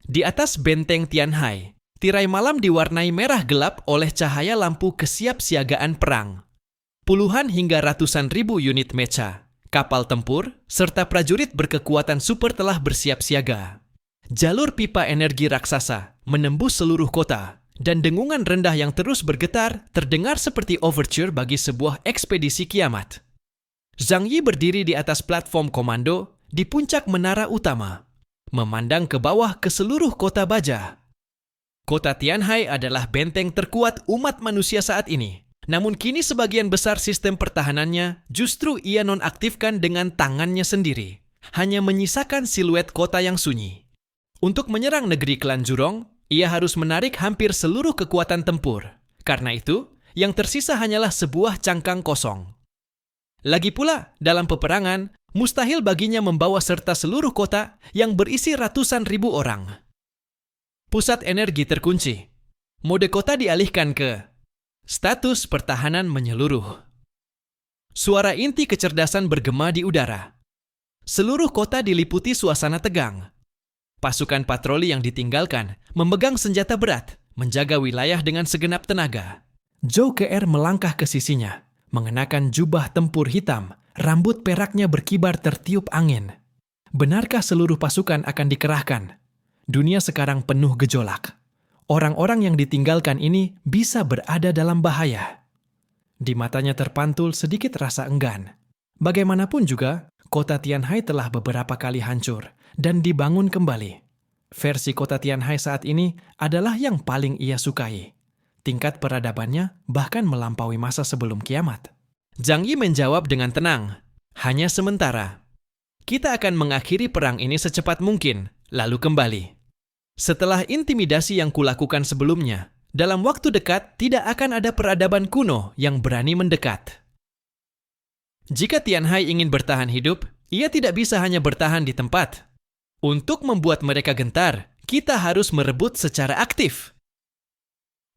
Di atas benteng Tianhai, tirai malam diwarnai merah gelap oleh cahaya lampu kesiapsiagaan perang. Puluhan hingga ratusan ribu unit mecha, kapal tempur, serta prajurit berkekuatan super telah bersiap siaga. Jalur pipa energi raksasa menembus seluruh kota, dan dengungan rendah yang terus bergetar terdengar seperti overture bagi sebuah ekspedisi kiamat. Zhang Yi berdiri di atas platform komando di puncak menara utama, memandang ke bawah ke seluruh kota baja. Kota Tianhai adalah benteng terkuat umat manusia saat ini. Namun kini sebagian besar sistem pertahanannya justru ia nonaktifkan dengan tangannya sendiri. Hanya menyisakan siluet kota yang sunyi. Untuk menyerang negeri klan Zhurong, ia harus menarik hampir seluruh kekuatan tempur. Karena itu, yang tersisa hanyalah sebuah cangkang kosong. Lagi pula, dalam peperangan, mustahil baginya membawa serta seluruh kota yang berisi ratusan ribu orang. Pusat energi terkunci. Mode kota dialihkan ke status pertahanan menyeluruh. Suara inti kecerdasan bergema di udara. Seluruh kota diliputi suasana tegang. Pasukan patroli yang ditinggalkan memegang senjata berat, menjaga wilayah dengan segenap tenaga. Zhou Ke melangkah ke sisinya, mengenakan jubah tempur hitam, rambut peraknya berkibar tertiup angin. Benarkah seluruh pasukan akan dikerahkan? Dunia sekarang penuh gejolak. Orang-orang yang ditinggalkan ini bisa berada dalam bahaya. Di matanya terpantul sedikit rasa enggan. Bagaimanapun juga, kota Tianhai telah beberapa kali hancur dan dibangun kembali. Versi kota Tianhai saat ini adalah yang paling ia sukai. Tingkat peradabannya bahkan melampaui masa sebelum kiamat. Zhang Yi menjawab dengan tenang, hanya sementara. Kita akan mengakhiri perang ini secepat mungkin, lalu kembali. Setelah intimidasi yang kulakukan sebelumnya, dalam waktu dekat tidak akan ada peradaban kuno yang berani mendekat. Jika Tianhai ingin bertahan hidup, ia tidak bisa hanya bertahan di tempat. Untuk membuat mereka gentar, kita harus merebut secara aktif.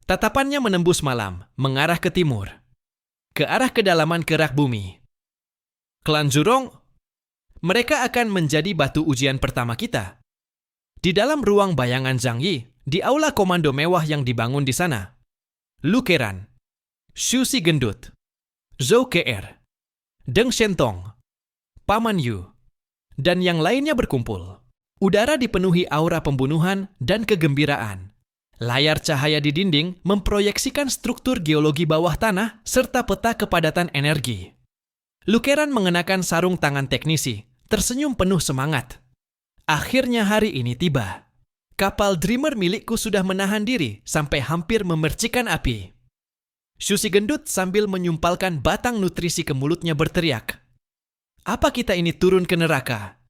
Tatapannya menembus malam, mengarah ke timur. Ke arah kedalaman kerak bumi. Klan Zhurong, mereka akan menjadi batu ujian pertama kita. Di dalam ruang bayangan Zhang Yi, di aula komando mewah yang dibangun di sana, Lu Keran, Xu Si Gendut, Zhou Ke, Deng Shentong, Paman Yu, dan yang lainnya berkumpul. Udara dipenuhi aura pembunuhan dan kegembiraan. Layar cahaya di dinding memproyeksikan struktur geologi bawah tanah serta peta kepadatan energi. Lu Keran mengenakan sarung tangan teknisi, tersenyum penuh semangat. Akhirnya hari ini tiba. Kapal Dreamer milikku sudah menahan diri sampai hampir memercikan api. Xu Si Gendut sambil menyumpalkan batang nutrisi ke mulutnya berteriak. Apa kita ini turun ke neraka?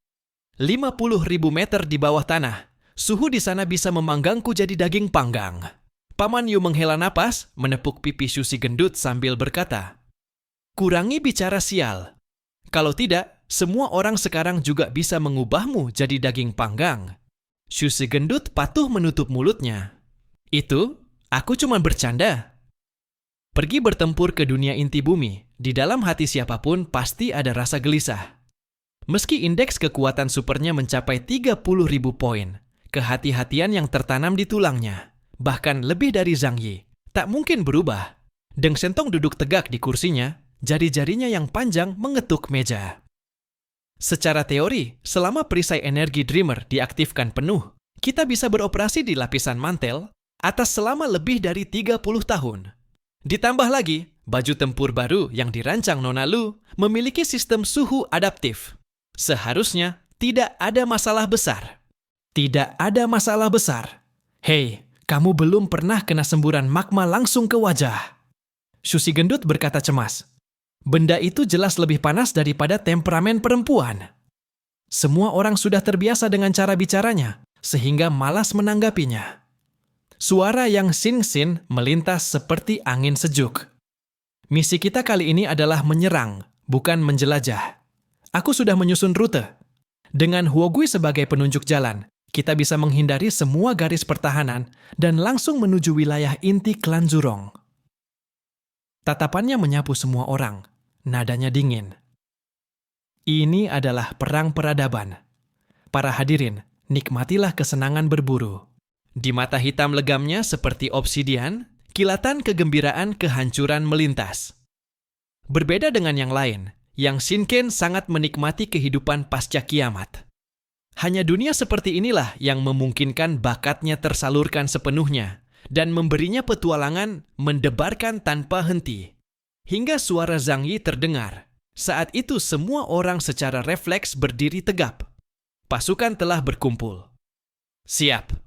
50.000 meter di bawah tanah. Suhu di sana bisa memanggangku jadi daging panggang. Paman Yu menghela napas, menepuk pipi Xu Si Gendut sambil berkata, kurangi bicara sial. Kalau tidak, semua orang sekarang juga bisa mengubahmu jadi daging panggang. Xu Si Gendut patuh menutup mulutnya. Itu, aku cuma bercanda. Pergi bertempur ke dunia inti bumi, di dalam hati siapapun pasti ada rasa gelisah. Meski indeks kekuatan supernya mencapai 30.000 poin, kehati-hatian yang tertanam di tulangnya, bahkan lebih dari Zhang Yi, tak mungkin berubah. Deng Shentong duduk tegak di kursinya, jari-jarinya yang panjang mengetuk meja. Secara teori, selama perisai energi Dreamer diaktifkan penuh, kita bisa beroperasi di lapisan mantel atas selama lebih dari 30 tahun. Ditambah lagi, baju tempur baru yang dirancang Nona Lu memiliki sistem suhu adaptif. Seharusnya tidak ada masalah besar. Tidak ada masalah besar. Hei, kamu belum pernah kena semburan magma langsung ke wajah. Xu Si Gendut berkata cemas. Benda itu jelas lebih panas daripada temperamen perempuan. Semua orang sudah terbiasa dengan cara bicaranya, sehingga malas menanggapinya. Suara yang sin-sin melintas seperti angin sejuk. Misi kita kali ini adalah menyerang, bukan menjelajah. Aku sudah menyusun rute. Dengan Huogui sebagai penunjuk jalan, kita bisa menghindari semua garis pertahanan dan langsung menuju wilayah inti klan Zhurong. Tatapannya menyapu semua orang. Nadanya dingin. Ini adalah perang peradaban. Para hadirin, nikmatilah kesenangan berburu. Di mata hitam legamnya seperti obsidian, kilatan kegembiraan kehancuran melintas. Berbeda dengan yang lain, yang Shinken sangat menikmati kehidupan pasca kiamat. Hanya dunia seperti inilah yang memungkinkan bakatnya tersalurkan sepenuhnya dan memberinya petualangan mendebarkan tanpa henti. Hingga suara Zhang Yi terdengar. Saat itu semua orang secara refleks berdiri tegap. Pasukan telah berkumpul. Siap.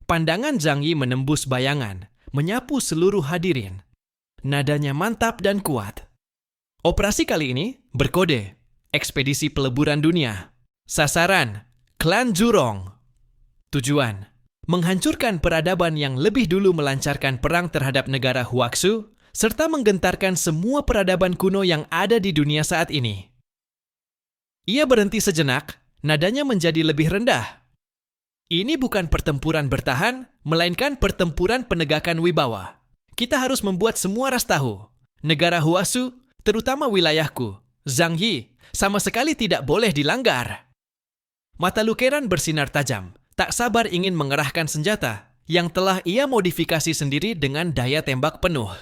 Pandangan Zhang Yi menembus bayangan, menyapu seluruh hadirin. Nadanya mantap dan kuat. Operasi kali ini berkode Ekspedisi Peleburan Dunia. Sasaran, Klan Zhurong. Tujuan, menghancurkan peradaban yang lebih dulu melancarkan perang terhadap negara Huaxu, serta menggentarkan semua peradaban kuno yang ada di dunia saat ini. Ia berhenti sejenak, nadanya menjadi lebih rendah. Ini bukan pertempuran bertahan, melainkan pertempuran penegakan wibawa. Kita harus membuat semua ras tahu. Negara Huaxu, terutama wilayahku, Zhang Yi, sama sekali tidak boleh dilanggar. Mata Lukeran bersinar tajam, tak sabar ingin mengerahkan senjata yang telah ia modifikasi sendiri dengan daya tembak penuh.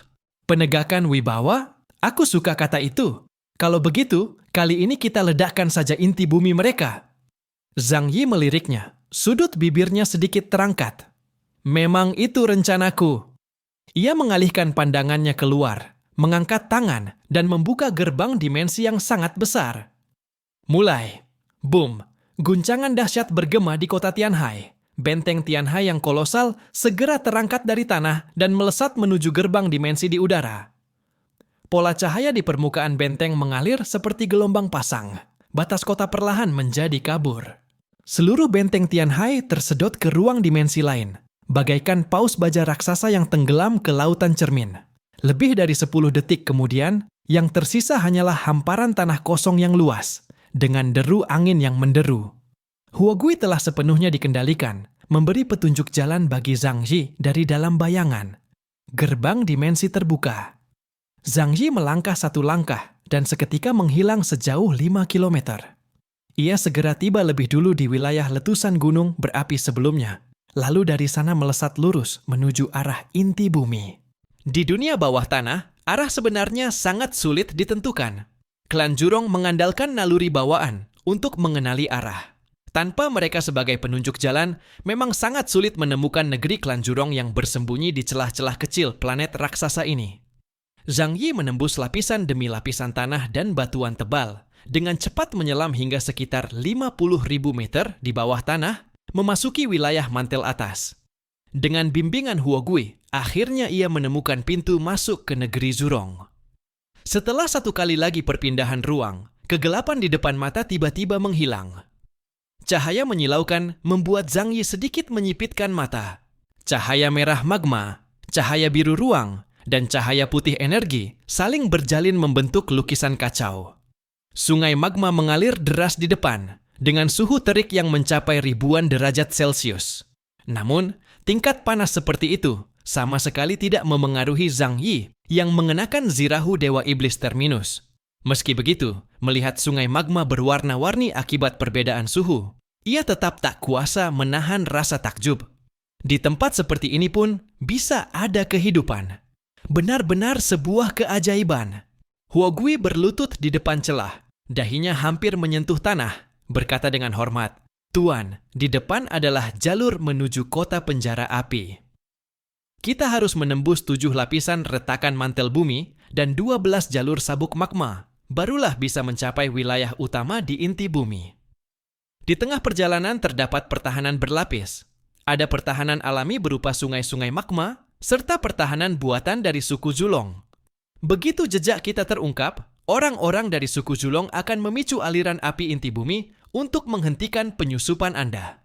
Penegakan wibawa? Aku suka kata itu. Kalau begitu, kali ini kita ledakkan saja inti bumi mereka. Zhang Yi meliriknya. Sudut bibirnya sedikit terangkat. Memang itu rencanaku. Ia mengalihkan pandangannya keluar, mengangkat tangan, dan membuka gerbang dimensi yang sangat besar. Mulai. Boom. Guncangan dahsyat bergema di kota Tianhai. Benteng Tianhai yang kolosal segera terangkat dari tanah dan melesat menuju gerbang dimensi di udara. Pola cahaya di permukaan benteng mengalir seperti gelombang pasang. Batas kota perlahan menjadi kabur. Seluruh benteng Tianhai tersedot ke ruang dimensi lain, bagaikan paus baja raksasa yang tenggelam ke lautan cermin. Lebih dari 10 detik kemudian, yang tersisa hanyalah hamparan tanah kosong yang luas, dengan deru angin yang menderu. Huogui telah sepenuhnya dikendalikan, memberi petunjuk jalan bagi Zhang Yi dari dalam bayangan. Gerbang dimensi terbuka. Zhang Yi melangkah satu langkah, dan seketika menghilang sejauh 5 kilometer. Ia segera tiba lebih dulu di wilayah letusan gunung berapi sebelumnya, lalu dari sana melesat lurus menuju arah inti bumi. Di dunia bawah tanah, arah sebenarnya sangat sulit ditentukan. Klan Zhurong mengandalkan naluri bawaan untuk mengenali arah. Tanpa mereka sebagai penunjuk jalan, memang sangat sulit menemukan negeri Klan Zhurong yang bersembunyi di celah-celah kecil planet raksasa ini. Zhang Yi menembus lapisan demi lapisan tanah dan batuan tebal, dengan cepat menyelam hingga sekitar 50.000 meter di bawah tanah, memasuki wilayah mantel atas. Dengan bimbingan Huogui, akhirnya ia menemukan pintu masuk ke negeri Zhurong. Setelah satu kali lagi perpindahan ruang, kegelapan di depan mata tiba-tiba menghilang. Cahaya menyilaukan membuat Zhang Yi sedikit menyipitkan mata. Cahaya merah magma, cahaya biru ruang, dan cahaya putih energi saling berjalin membentuk lukisan kacau. Sungai magma mengalir deras di depan, dengan suhu terik yang mencapai ribuan derajat Celcius. Namun, tingkat panas seperti itu sama sekali tidak memengaruhi Zhang Yi yang mengenakan zirahu Dewa Iblis Terminus. Meski begitu, melihat sungai magma berwarna-warni akibat perbedaan suhu, ia tetap tak kuasa menahan rasa takjub. Di tempat seperti ini pun bisa ada kehidupan. Benar-benar sebuah keajaiban. Huogui berlutut di depan celah. Dahinya hampir menyentuh tanah, berkata dengan hormat, "Tuan, di depan adalah jalur menuju kota penjara api. Kita harus menembus 7 lapisan retakan mantel bumi dan 12 jalur sabuk magma, barulah bisa mencapai wilayah utama di inti bumi." Di tengah perjalanan terdapat pertahanan berlapis. Ada pertahanan alami berupa sungai-sungai magma, serta pertahanan buatan dari suku Zulong. Begitu jejak kita terungkap, orang-orang dari suku Zulong akan memicu aliran api inti bumi untuk menghentikan penyusupan Anda.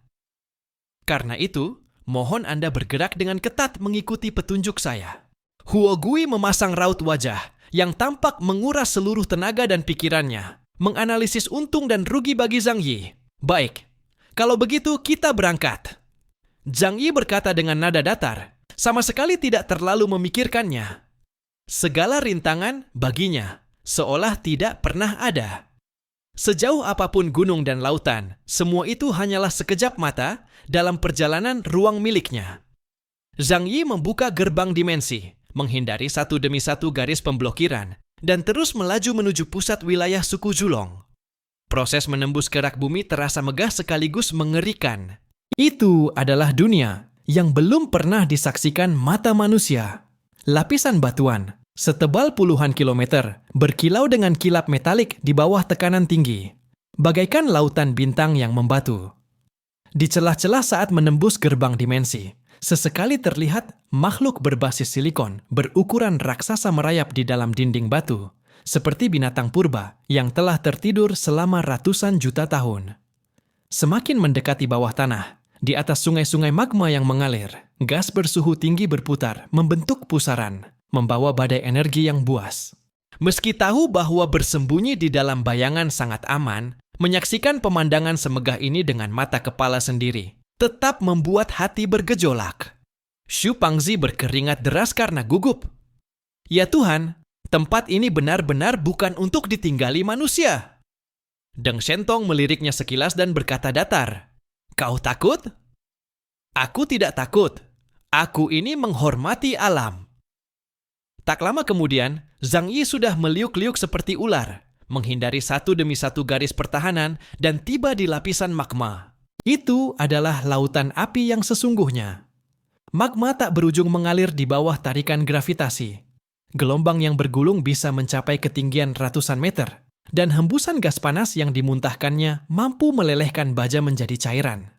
Karena itu, mohon Anda bergerak dengan ketat mengikuti petunjuk saya. Huogui memasang raut wajah yang tampak menguras seluruh tenaga dan pikirannya, menganalisis untung dan rugi bagi Zhang Yi. Baik, kalau begitu kita berangkat. Zhang Yi berkata dengan nada datar, sama sekali tidak terlalu memikirkannya. Segala rintangan baginya seolah tidak pernah ada. Sejauh apapun gunung dan lautan, semua itu hanyalah sekejap mata dalam perjalanan ruang miliknya. Zhang Yi membuka gerbang dimensi, menghindari satu demi satu garis pemblokiran, dan terus melaju menuju pusat wilayah suku Zulong. Proses menembus kerak bumi terasa megah sekaligus mengerikan. Itu adalah dunia yang belum pernah disaksikan mata manusia. Lapisan batuan setebal puluhan kilometer, berkilau dengan kilap metalik di bawah tekanan tinggi, bagaikan lautan bintang yang membatu. Di celah-celah saat menembus gerbang dimensi, sesekali terlihat makhluk berbasis silikon berukuran raksasa merayap di dalam dinding batu, seperti binatang purba yang telah tertidur selama ratusan juta tahun. Semakin mendekati bawah tanah, di atas sungai-sungai magma yang mengalir, gas bersuhu tinggi berputar, membentuk pusaran, membawa badai energi yang buas. Meski tahu bahwa bersembunyi di dalam bayangan sangat aman, menyaksikan pemandangan semegah ini dengan mata kepala sendiri tetap membuat hati bergejolak. Xu Pangzi berkeringat deras karena gugup. Ya Tuhan, tempat ini benar-benar bukan untuk ditinggali manusia. Deng Shentong meliriknya sekilas dan berkata datar, "Kau takut?" "Aku tidak takut. Aku ini menghormati alam." Tak lama kemudian, Zhang Yi sudah meliuk-liuk seperti ular, menghindari satu demi satu garis pertahanan dan tiba di lapisan magma. Itu adalah lautan api yang sesungguhnya. Magma tak berujung mengalir di bawah tarikan gravitasi. Gelombang yang bergulung bisa mencapai ketinggian ratusan meter, dan hembusan gas panas yang dimuntahkannya mampu melelehkan baja menjadi cairan.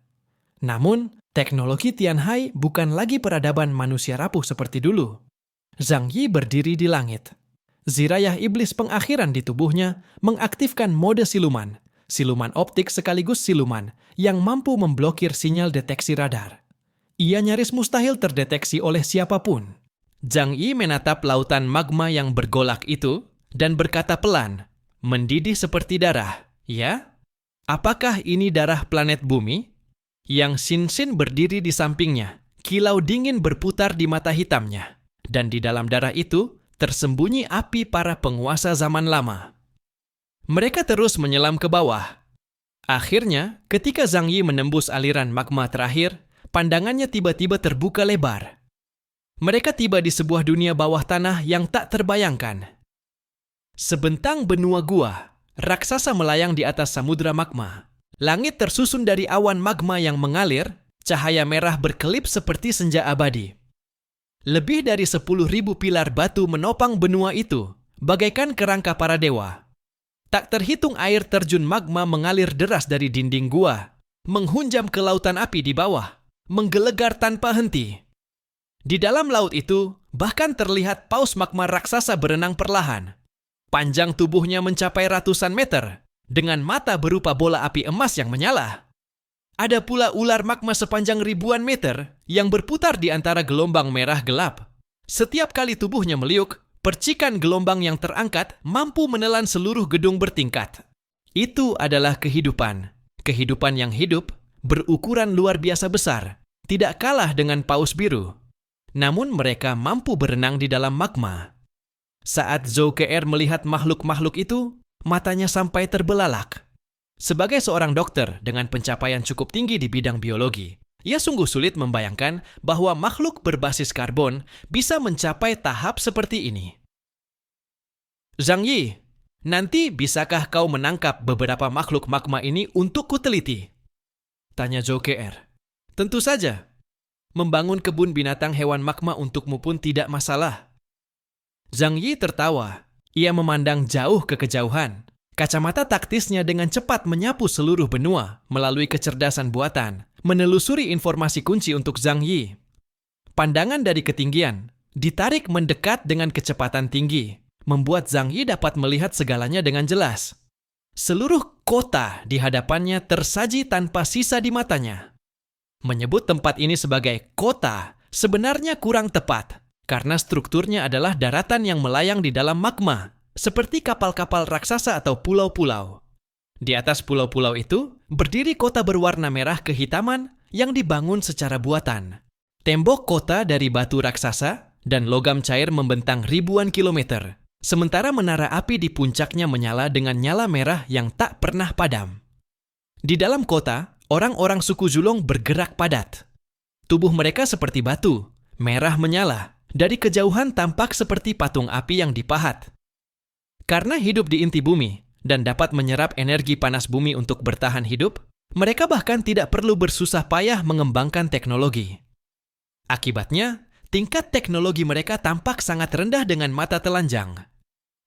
Namun, teknologi Tianhai bukan lagi peradaban manusia rapuh seperti dulu. Zhang Yi berdiri di langit. Zirayah iblis pengakhiran di tubuhnya mengaktifkan mode siluman, siluman optik sekaligus siluman yang mampu memblokir sinyal deteksi radar. Ia nyaris mustahil terdeteksi oleh siapapun. Zhang Yi menatap lautan magma yang bergolak itu dan berkata pelan, mendidih seperti darah. Ya? Apakah ini darah planet bumi? Yang Xin berdiri di sampingnya, kilau dingin berputar di mata hitamnya. Dan di dalam darah itu, tersembunyi api para penguasa zaman lama. Mereka terus menyelam ke bawah. Akhirnya, ketika Zhang Yi menembus aliran magma terakhir, pandangannya tiba-tiba terbuka lebar. Mereka tiba di sebuah dunia bawah tanah yang tak terbayangkan. Sebentang benua gua, raksasa melayang di atas samudra magma. Langit tersusun dari awan magma yang mengalir, cahaya merah berkelip seperti senja abadi. Lebih dari 10.000 pilar batu menopang benua itu, bagaikan kerangka para dewa. Tak terhitung air terjun magma mengalir deras dari dinding gua, menghunjam ke lautan api di bawah, menggelegar tanpa henti. Di dalam laut itu, bahkan terlihat paus magma raksasa berenang perlahan. Panjang tubuhnya mencapai ratusan meter, dengan mata berupa bola api emas yang menyala. Ada pula ular magma sepanjang ribuan meter yang berputar di antara gelombang merah gelap. Setiap kali tubuhnya meliuk, percikan gelombang yang terangkat mampu menelan seluruh gedung bertingkat. Itu adalah kehidupan. Kehidupan yang hidup, berukuran luar biasa besar, tidak kalah dengan paus biru. Namun mereka mampu berenang di dalam magma. Saat Zhou Ke'er melihat makhluk-makhluk itu, matanya sampai terbelalak. Sebagai seorang dokter dengan pencapaian cukup tinggi di bidang biologi, ia sungguh sulit membayangkan bahwa makhluk berbasis karbon bisa mencapai tahap seperti ini. Zhang Yi, nanti bisakah kau menangkap beberapa makhluk magma ini untuk kuteliti? Tanya Zhou Ke'er. Tentu saja. Membangun kebun binatang hewan magma untukmu pun tidak masalah. Zhang Yi tertawa. Ia memandang jauh ke kejauhan. Kacamata taktisnya dengan cepat menyapu seluruh benua melalui kecerdasan buatan, menelusuri informasi kunci untuk Zhang Yi. Pandangan dari ketinggian, ditarik mendekat dengan kecepatan tinggi, membuat Zhang Yi dapat melihat segalanya dengan jelas. Seluruh kota di hadapannya tersaji tanpa sisa di matanya. Menyebut tempat ini sebagai kota sebenarnya kurang tepat, karena strukturnya adalah daratan yang melayang di dalam magma, seperti kapal-kapal raksasa atau pulau-pulau. Di atas pulau-pulau itu, berdiri kota berwarna merah kehitaman yang dibangun secara buatan. Tembok kota dari batu raksasa dan logam cair membentang ribuan kilometer, sementara menara api di puncaknya menyala dengan nyala merah yang tak pernah padam. Di dalam kota, orang-orang suku Zulong bergerak padat. Tubuh mereka seperti batu, merah menyala, dari kejauhan tampak seperti patung api yang dipahat. Karena hidup di inti bumi dan dapat menyerap energi panas bumi untuk bertahan hidup, mereka bahkan tidak perlu bersusah payah mengembangkan teknologi. Akibatnya, tingkat teknologi mereka tampak sangat rendah dengan mata telanjang.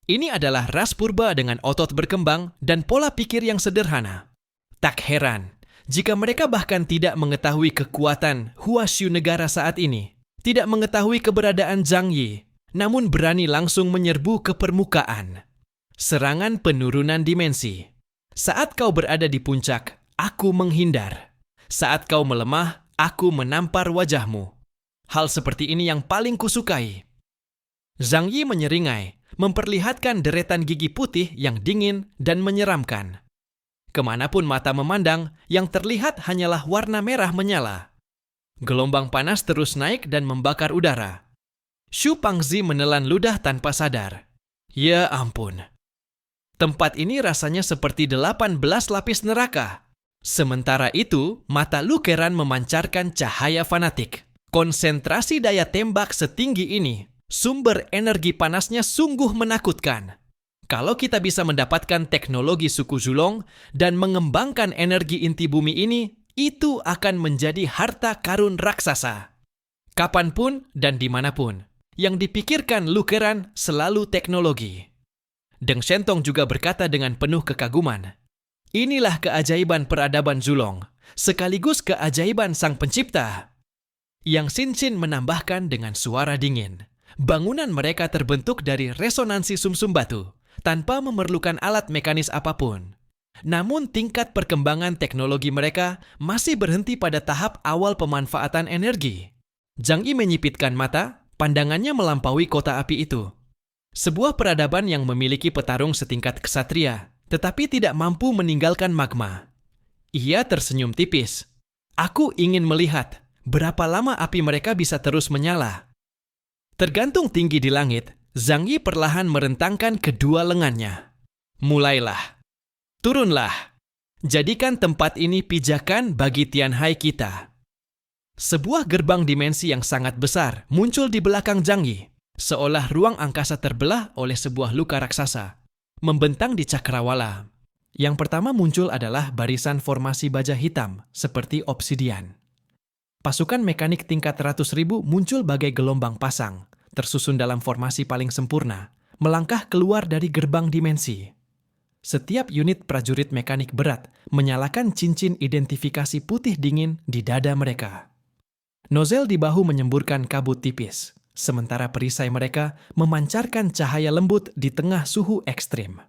Ini adalah ras purba dengan otot berkembang dan pola pikir yang sederhana. Tak heran jika mereka bahkan tidak mengetahui kekuatan Huashu negara saat ini, tidak mengetahui keberadaan Zhang Yi, namun berani langsung menyerbu ke permukaan. Serangan penurunan dimensi. Saat kau berada di puncak, aku menghindar. Saat kau melemah, aku menampar wajahmu. Hal seperti ini yang paling kusukai. Zhang Yi menyeringai, memperlihatkan deretan gigi putih yang dingin dan menyeramkan. Kemanapun mata memandang, yang terlihat hanyalah warna merah menyala. Gelombang panas terus naik dan membakar udara. Xu Pangzi menelan ludah tanpa sadar. Ya ampun. Tempat ini rasanya seperti 18 lapis neraka. Sementara itu, mata Lu Keran memancarkan cahaya fanatik. Konsentrasi daya tembak setinggi ini, sumber energi panasnya sungguh menakutkan. Kalau kita bisa mendapatkan teknologi suku Zulong dan mengembangkan energi inti bumi ini, itu akan menjadi harta karun raksasa. Kapanpun dan dimanapun, yang dipikirkan Lu Keran selalu teknologi. Deng Shentong juga berkata dengan penuh kekaguman, inilah keajaiban peradaban Zulong, sekaligus keajaiban sang pencipta. Yang Xin menambahkan dengan suara dingin. Bangunan mereka terbentuk dari resonansi sumsum batu, tanpa memerlukan alat mekanis apapun. Namun tingkat perkembangan teknologi mereka masih berhenti pada tahap awal pemanfaatan energi. Zhang Yi menyipitkan mata, pandangannya melampaui kota api itu. Sebuah peradaban yang memiliki petarung setingkat ksatria, tetapi tidak mampu meninggalkan magma. Ia tersenyum tipis. Aku ingin melihat berapa lama api mereka bisa terus menyala. Tergantung tinggi di langit, Zhang Yi perlahan merentangkan kedua lengannya. Mulailah. Turunlah. Jadikan tempat ini pijakan bagi Tianhai kita. Sebuah gerbang dimensi yang sangat besar muncul di belakang Zhang Yi, seolah ruang angkasa terbelah oleh sebuah luka raksasa, membentang di cakrawala. Yang pertama muncul adalah barisan formasi baja hitam, seperti obsidian. Pasukan mekanik tingkat 100.000 muncul bagai gelombang pasang, tersusun dalam formasi paling sempurna, melangkah keluar dari gerbang dimensi. Setiap unit prajurit mekanik berat menyalakan cincin identifikasi putih dingin di dada mereka. Nozel di bahu menyemburkan kabut tipis, sementara perisai mereka memancarkan cahaya lembut di tengah suhu ekstrim.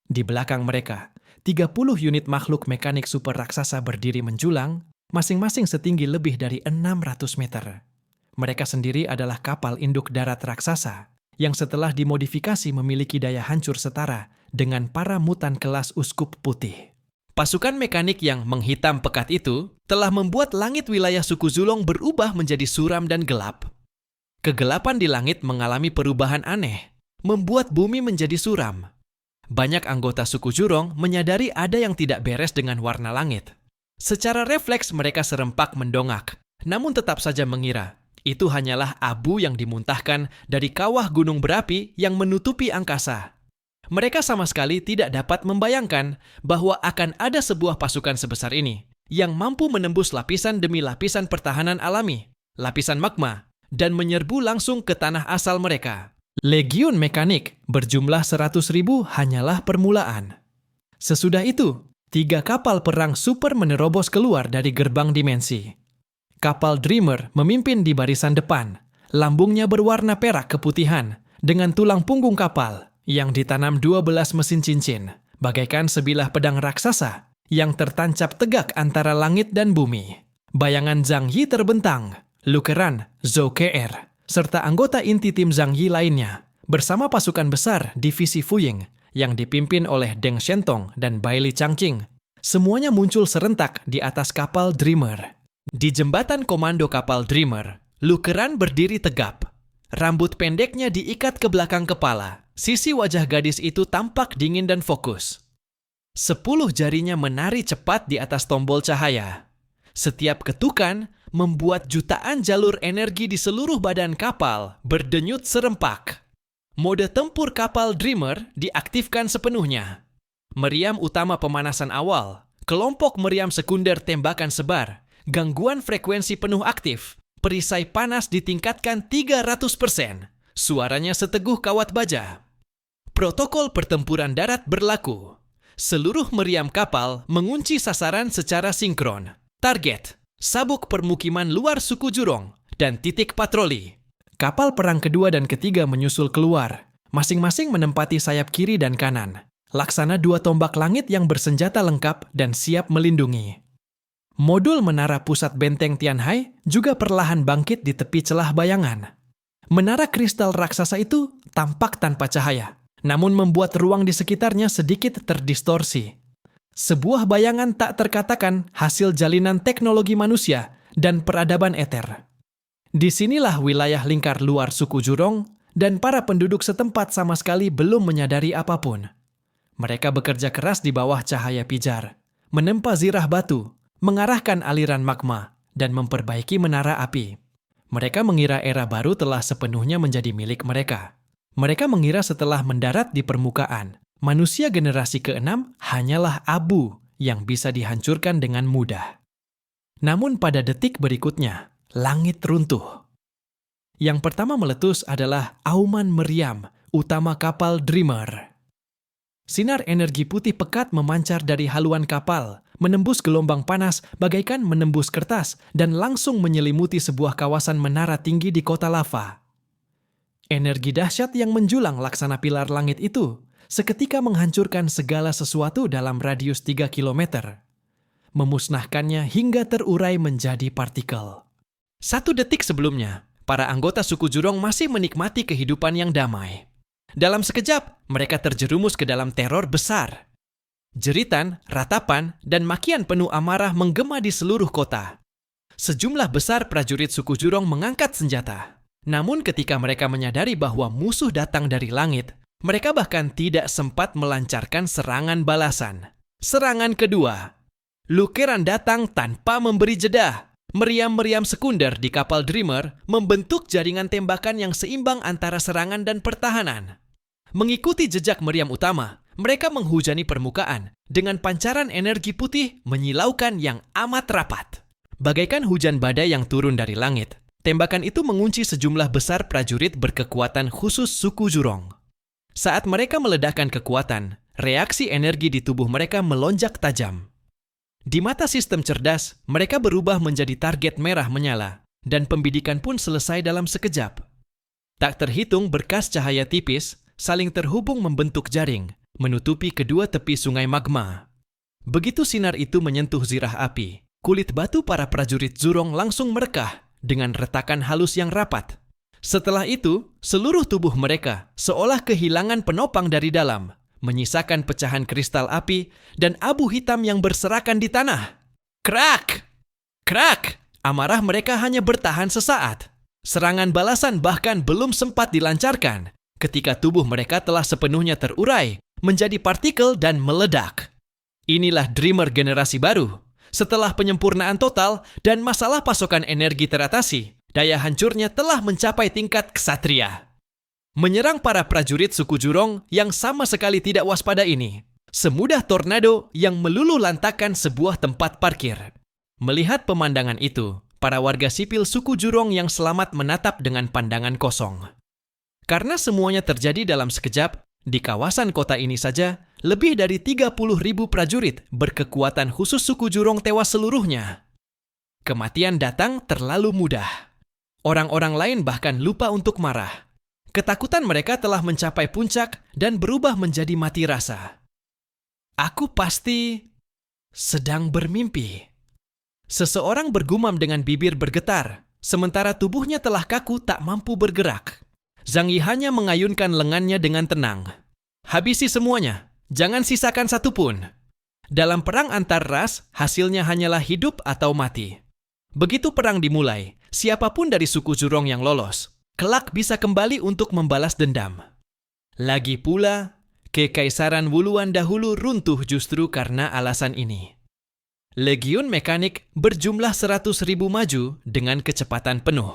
Di belakang mereka, 30 unit makhluk mekanik super raksasa berdiri menjulang, masing-masing setinggi lebih dari 600 meter. Mereka sendiri adalah kapal induk darat raksasa yang setelah dimodifikasi memiliki daya hancur setara dengan para mutan kelas uskup putih. Pasukan mekanik yang menghitam pekat itu telah membuat langit wilayah suku Zulong berubah menjadi suram dan gelap. Kegelapan di langit mengalami perubahan aneh, membuat bumi menjadi suram. Banyak anggota suku Zurong menyadari ada yang tidak beres dengan warna langit. Secara refleks mereka serempak mendongak, namun tetap saja mengira itu hanyalah abu yang dimuntahkan dari kawah gunung berapi yang menutupi angkasa. Mereka sama sekali tidak dapat membayangkan bahwa akan ada sebuah pasukan sebesar ini yang mampu menembus lapisan demi lapisan pertahanan alami, lapisan magma, dan menyerbu langsung ke tanah asal mereka. Legiun mekanik berjumlah 100.000 hanyalah permulaan. Sesudah itu, 3 kapal perang super menerobos keluar dari gerbang dimensi. Kapal Dreamer memimpin di barisan depan. Lambungnya berwarna perak keputihan dengan tulang punggung kapal yang ditanam 12 mesin cincin, bagaikan sebilah pedang raksasa yang tertancap tegak antara langit dan bumi. Bayangan Zhang Yi terbentang, Lu Keran, Zhou Ke'er, serta anggota inti tim Zhang Yi lainnya bersama pasukan besar divisi Fuying yang dipimpin oleh Deng Shentong dan Baili Changqing. Semuanya muncul serentak di atas kapal Dreamer. Di jembatan komando kapal Dreamer, Lu Keran berdiri tegap. Rambut pendeknya diikat ke belakang kepala, Sisi wajah gadis itu tampak dingin dan fokus. 10 jarinya menari cepat di atas tombol cahaya. Setiap ketukan membuat jutaan jalur energi di seluruh badan kapal berdenyut serempak. Mode tempur kapal Dreamer diaktifkan sepenuhnya. Meriam utama pemanasan awal, kelompok meriam sekunder tembakan sebar, gangguan frekuensi penuh aktif, perisai panas ditingkatkan 300%. Suaranya seteguh kawat baja. Protokol pertempuran darat berlaku. Seluruh meriam kapal mengunci sasaran secara sinkron. Target, sabuk permukiman luar suku Jurong, dan titik patroli. Kapal perang kedua dan ketiga menyusul keluar, masing-masing menempati sayap kiri dan kanan. Laksana 2 tombak langit yang bersenjata lengkap dan siap melindungi. Modul menara pusat benteng Tianhai juga perlahan bangkit di tepi celah bayangan. Menara kristal raksasa itu tampak tanpa cahaya, namun membuat ruang di sekitarnya sedikit terdistorsi. Sebuah bayangan tak terkatakan hasil jalinan teknologi manusia dan peradaban eter. Disinilah wilayah lingkar luar suku Jurong dan para penduduk setempat sama sekali belum menyadari apapun. Mereka bekerja keras di bawah cahaya pijar, menempa zirah batu, mengarahkan aliran magma, dan memperbaiki menara api. Mereka mengira era baru telah sepenuhnya menjadi milik mereka. Mereka mengira setelah mendarat di permukaan, manusia generasi ke-6 hanyalah abu yang bisa dihancurkan dengan mudah. Namun pada detik berikutnya, langit runtuh. Yang pertama meletus adalah auman meriam utama kapal Dreamer. Sinar energi putih pekat memancar dari haluan kapal, menembus gelombang panas bagaikan menembus kertas dan langsung menyelimuti sebuah kawasan menara tinggi di kota lava. Energi dahsyat yang menjulang laksana pilar langit itu seketika menghancurkan segala sesuatu dalam radius 3 km, memusnahkannya hingga terurai menjadi partikel. 1 detik sebelumnya, para anggota suku Jurong masih menikmati kehidupan yang damai. Dalam sekejap, mereka terjerumus ke dalam teror besar. Jeritan, ratapan, dan makian penuh amarah menggema di seluruh kota. Sejumlah besar prajurit suku Jurong mengangkat senjata. Namun ketika mereka menyadari bahwa musuh datang dari langit, mereka bahkan tidak sempat melancarkan serangan balasan. Serangan kedua. Lukeran datang tanpa memberi jeda. Meriam-meriam sekunder di kapal Dreamer membentuk jaringan tembakan yang seimbang antara serangan dan pertahanan. Mengikuti jejak meriam utama, mereka menghujani permukaan dengan pancaran energi putih menyilaukan yang amat rapat. Bagaikan hujan badai yang turun dari langit, tembakan itu mengunci sejumlah besar prajurit berkekuatan khusus suku Jurong. Saat mereka meledakkan kekuatan, reaksi energi di tubuh mereka melonjak tajam. Di mata sistem cerdas, mereka berubah menjadi target merah menyala, dan pembidikan pun selesai dalam sekejap. Tak terhitung berkas cahaya tipis, saling terhubung membentuk jaring, menutupi kedua tepi sungai magma. Begitu sinar itu menyentuh zirah api, kulit batu para prajurit Jurong langsung merekah dengan retakan halus yang rapat. Setelah itu, seluruh tubuh mereka seolah kehilangan penopang dari dalam, menyisakan pecahan kristal api dan abu hitam yang berserakan di tanah. Krak! Krak! Amarah mereka hanya bertahan sesaat. Serangan balasan bahkan belum sempat dilancarkan ketika tubuh mereka telah sepenuhnya terurai menjadi partikel dan meledak. Inilah Dreamer generasi baru. Setelah penyempurnaan total dan masalah pasokan energi teratasi, daya hancurnya telah mencapai tingkat ksatria. Menyerang para prajurit suku Jurong yang sama sekali tidak waspada ini, semudah tornado yang meluluh lantakkan sebuah tempat parkir. Melihat pemandangan itu, para warga sipil suku Jurong yang selamat menatap dengan pandangan kosong. Karena semuanya terjadi dalam sekejap, di kawasan kota ini saja, lebih dari 30.000 prajurit berkekuatan khusus suku Jurong tewas seluruhnya. Kematian datang terlalu mudah. Orang-orang lain bahkan lupa untuk marah. Ketakutan mereka telah mencapai puncak dan berubah menjadi mati rasa. Aku pasti sedang bermimpi. Seseorang bergumam dengan bibir bergetar, sementara tubuhnya telah kaku tak mampu bergerak. Zhang Yi hanya mengayunkan lengannya dengan tenang. Habisi semuanya, jangan sisakan satu pun. Dalam perang antar ras, hasilnya hanyalah hidup atau mati. Begitu perang dimulai, siapapun dari suku Jurong yang lolos, kelak bisa kembali untuk membalas dendam. Lagi pula, Kekaisaran Wuluan dahulu runtuh justru karena alasan ini. Legiun mekanik berjumlah 100.000 maju dengan kecepatan penuh.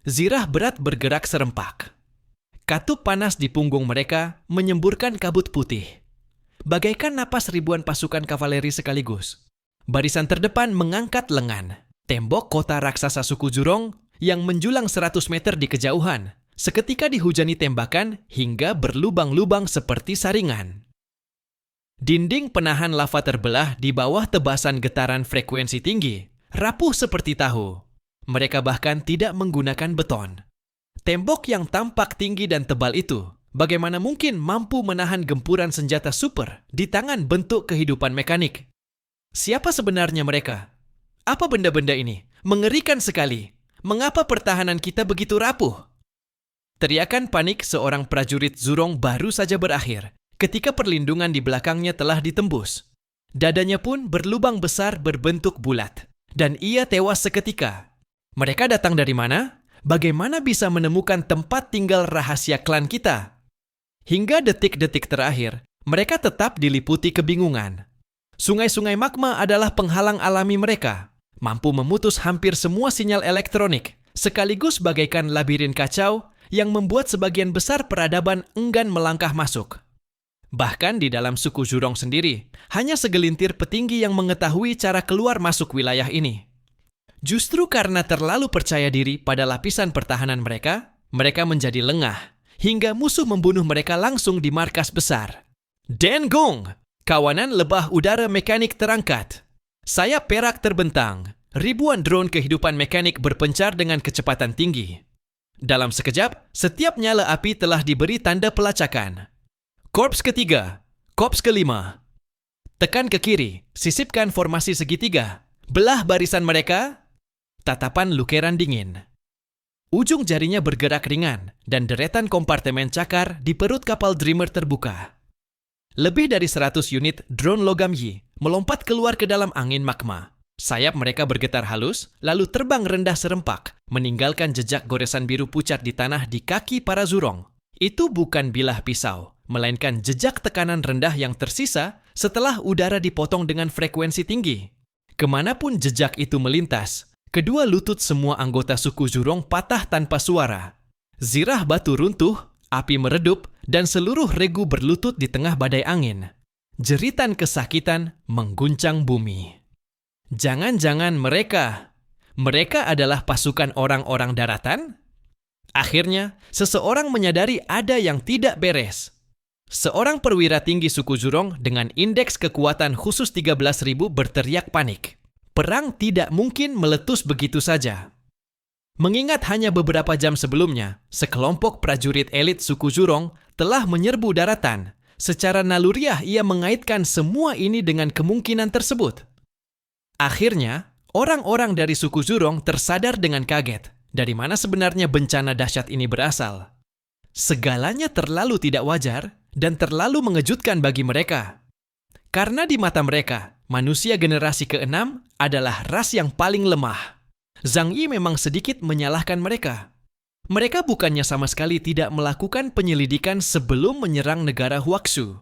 Zirah berat bergerak serempak. Katup panas di punggung mereka menyemburkan kabut putih. Bagaikan napas ribuan pasukan kavaleri sekaligus. Barisan terdepan mengangkat lengan. Tembok kota raksasa suku Jurong yang menjulang 100 meter di kejauhan seketika dihujani tembakan hingga berlubang-lubang seperti saringan. Dinding penahan lava terbelah di bawah tebasan getaran frekuensi tinggi, rapuh seperti tahu. Mereka bahkan tidak menggunakan beton. Tembok yang tampak tinggi dan tebal itu, bagaimana mungkin mampu menahan gempuran senjata super di tangan bentuk kehidupan mekanik? Siapa sebenarnya mereka? Apa benda-benda ini? Mengerikan sekali. Mengapa pertahanan kita begitu rapuh? Teriakan panik seorang prajurit Zurong baru saja berakhir ketika perlindungan di belakangnya telah ditembus. Dadanya pun berlubang besar berbentuk bulat, dan ia tewas seketika. Mereka datang dari mana? Bagaimana bisa menemukan tempat tinggal rahasia klan kita? Hingga detik-detik terakhir, mereka tetap diliputi kebingungan. Sungai-sungai magma adalah penghalang alami mereka, mampu memutus hampir semua sinyal elektronik, sekaligus bagaikan labirin kacau yang membuat sebagian besar peradaban enggan melangkah masuk. Bahkan di dalam suku Jurong sendiri, hanya segelintir petinggi yang mengetahui cara keluar masuk wilayah ini. Justru karena terlalu percaya diri pada lapisan pertahanan mereka, mereka menjadi lengah, hingga musuh membunuh mereka langsung di markas besar. Dengong! Kawanan lebah udara mekanik terangkat. Sayap perak terbentang. Ribuan drone kehidupan mekanik berpencar dengan kecepatan tinggi. Dalam sekejap, setiap nyala api telah diberi tanda pelacakan. Korps ketiga, korps kelima. Tekan ke kiri, sisipkan formasi segitiga. Belah barisan mereka. Tatapan lukeran dingin. Ujung jarinya bergerak ringan dan deretan kompartemen cakar di perut kapal Dreamer terbuka. Lebih dari 100 unit drone logam Yi melompat keluar ke dalam angin magma. Sayap mereka bergetar halus, lalu terbang rendah serempak, meninggalkan jejak goresan biru pucat di tanah di kaki para Zurong. Itu bukan bilah pisau, melainkan jejak tekanan rendah yang tersisa setelah udara dipotong dengan frekuensi tinggi. Kemanapun jejak itu melintas, kedua lutut semua anggota suku Jurong patah tanpa suara. Zirah batu runtuh, api meredup, dan seluruh regu berlutut di tengah badai angin. Jeritan kesakitan mengguncang bumi. Jangan-jangan mereka adalah pasukan orang-orang daratan? Akhirnya, seseorang menyadari ada yang tidak beres. Seorang perwira tinggi suku Jurong dengan indeks kekuatan khusus 13.000 berteriak panik. Perang tidak mungkin meletus begitu saja. Mengingat hanya beberapa jam sebelumnya, sekelompok prajurit elit suku Jurong telah menyerbu daratan. Secara naluriah ia mengaitkan semua ini dengan kemungkinan tersebut. Akhirnya, orang-orang dari suku Jurong tersadar dengan kaget dari mana sebenarnya bencana dahsyat ini berasal. Segalanya terlalu tidak wajar dan terlalu mengejutkan bagi mereka. Karena di mata mereka, manusia generasi ke-6 adalah ras yang paling lemah. Zhang Yi memang sedikit menyalahkan mereka. Mereka bukannya sama sekali tidak melakukan penyelidikan sebelum menyerang negara Huaxu.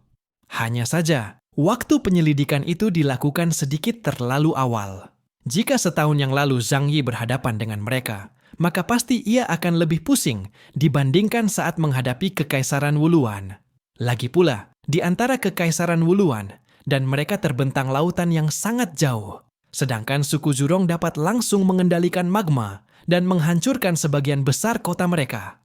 Hanya saja, waktu penyelidikan itu dilakukan sedikit terlalu awal. Jika setahun yang lalu Zhang Yi berhadapan dengan mereka, maka pasti ia akan lebih pusing dibandingkan saat menghadapi Kekaisaran Wuluan. Lagi pula, di antara Kekaisaran Wuluan dan mereka terbentang lautan yang sangat jauh, sedangkan suku Jurong dapat langsung mengendalikan magma dan menghancurkan sebagian besar kota mereka.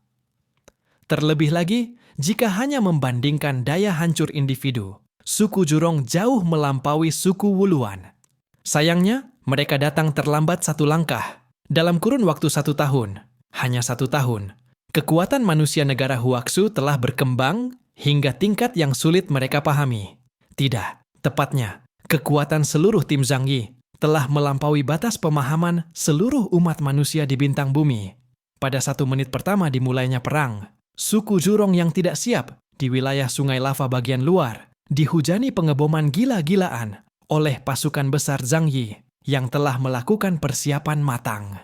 Terlebih lagi, jika hanya membandingkan daya hancur individu, suku Jurong jauh melampaui suku Wuluan. Sayangnya, mereka datang terlambat satu langkah. Dalam kurun waktu 1 tahun, hanya 1 tahun, kekuatan manusia negara Huaxu telah berkembang hingga tingkat yang sulit mereka pahami. Tidak, tepatnya, kekuatan seluruh tim Zhang Yi telah melampaui batas pemahaman seluruh umat manusia di bintang bumi. Pada 1 menit pertama dimulainya perang, suku Jurong yang tidak siap di wilayah sungai lava bagian luar dihujani pengeboman gila-gilaan oleh pasukan besar Zhang Yi yang telah melakukan persiapan matang.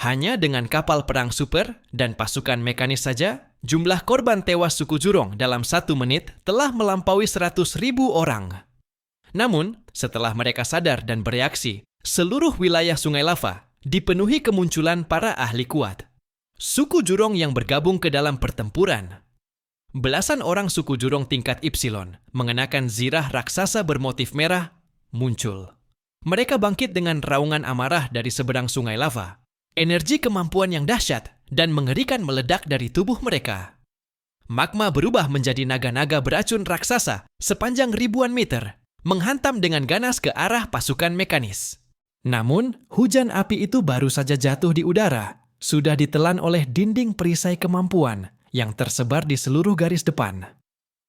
Hanya dengan kapal perang super dan pasukan mekanis saja, Jumlah korban tewas suku Jurong dalam 1 menit telah melampaui 100.000 orang. Namun, setelah mereka sadar dan bereaksi, seluruh wilayah Sungai Lava dipenuhi kemunculan para ahli kuat. Suku Jurong yang bergabung ke dalam pertempuran. Belasan orang suku Jurong tingkat Ipsilon mengenakan zirah raksasa bermotif merah muncul. Mereka bangkit dengan raungan amarah dari seberang Sungai Lava. Energi kemampuan yang dahsyat dan mengerikan meledak dari tubuh mereka. Magma berubah menjadi naga-naga beracun raksasa sepanjang ribuan meter, menghantam dengan ganas ke arah pasukan mekanis. Namun, hujan api itu baru saja jatuh di udara, sudah ditelan oleh dinding perisai kemampuan yang tersebar di seluruh garis depan.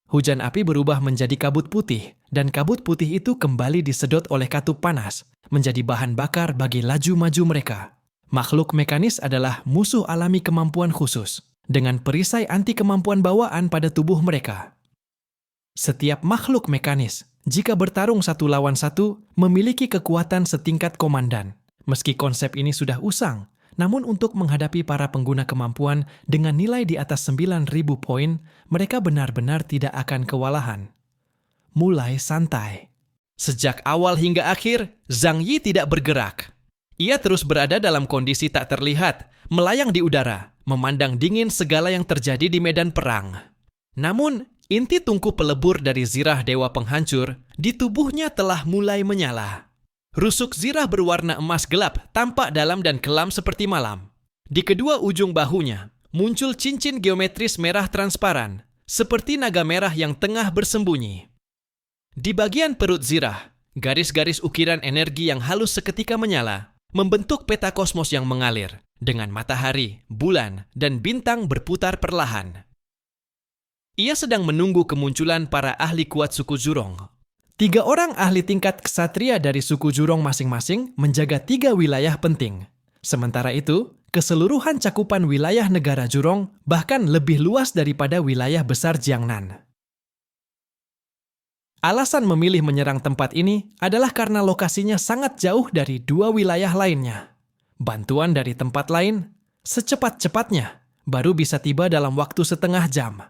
Hujan api berubah menjadi kabut putih, dan kabut putih itu kembali disedot oleh katup panas, menjadi bahan bakar bagi laju maju mereka. Makhluk mekanis adalah musuh alami kemampuan khusus, dengan perisai anti kemampuan bawaan pada tubuh mereka. Setiap makhluk mekanis, jika bertarung satu lawan satu, memiliki kekuatan setingkat komandan. Meski konsep ini sudah usang, namun untuk menghadapi para pengguna kemampuan dengan nilai di atas 9.000 poin, mereka benar-benar tidak akan kewalahan. Mulai santai. Sejak awal hingga akhir, Zhang Yi tidak bergerak. Ia terus berada dalam kondisi tak terlihat, melayang di udara, memandang dingin segala yang terjadi di medan perang. Namun, inti tungku pelebur dari zirah dewa penghancur di tubuhnya telah mulai menyala. Rusuk zirah berwarna emas gelap tampak dalam dan kelam seperti malam. Di kedua ujung bahunya, muncul cincin geometris merah transparan, seperti naga merah yang tengah bersembunyi. Di bagian perut zirah, garis-garis ukiran energi yang halus seketika menyala, membentuk peta kosmos yang mengalir, dengan matahari, bulan, dan bintang berputar perlahan. Ia sedang menunggu kemunculan para ahli kuat suku Jurong. 3 orang ahli tingkat ksatria dari suku Jurong masing-masing menjaga 3 wilayah penting. Sementara itu, keseluruhan cakupan wilayah negara Jurong bahkan lebih luas daripada wilayah besar Jiangnan. Alasan memilih menyerang tempat ini adalah karena lokasinya sangat jauh dari 2 wilayah lainnya. Bantuan dari tempat lain, secepat-cepatnya, baru bisa tiba dalam waktu setengah jam.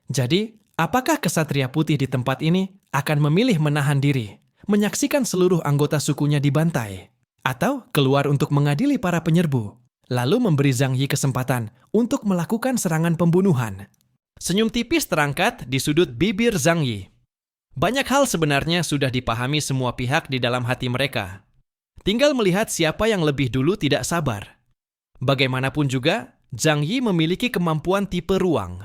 Jadi, apakah kesatria putih di tempat ini akan memilih menahan diri, menyaksikan seluruh anggota sukunya dibantai, atau keluar untuk mengadili para penyerbu, lalu memberi Zhang Yi kesempatan untuk melakukan serangan pembunuhan? Senyum tipis terangkat di sudut bibir Zhang Yi. Banyak hal sebenarnya sudah dipahami semua pihak di dalam hati mereka. Tinggal melihat siapa yang lebih dulu tidak sabar. Bagaimanapun juga, Zhang Yi memiliki kemampuan tipe ruang.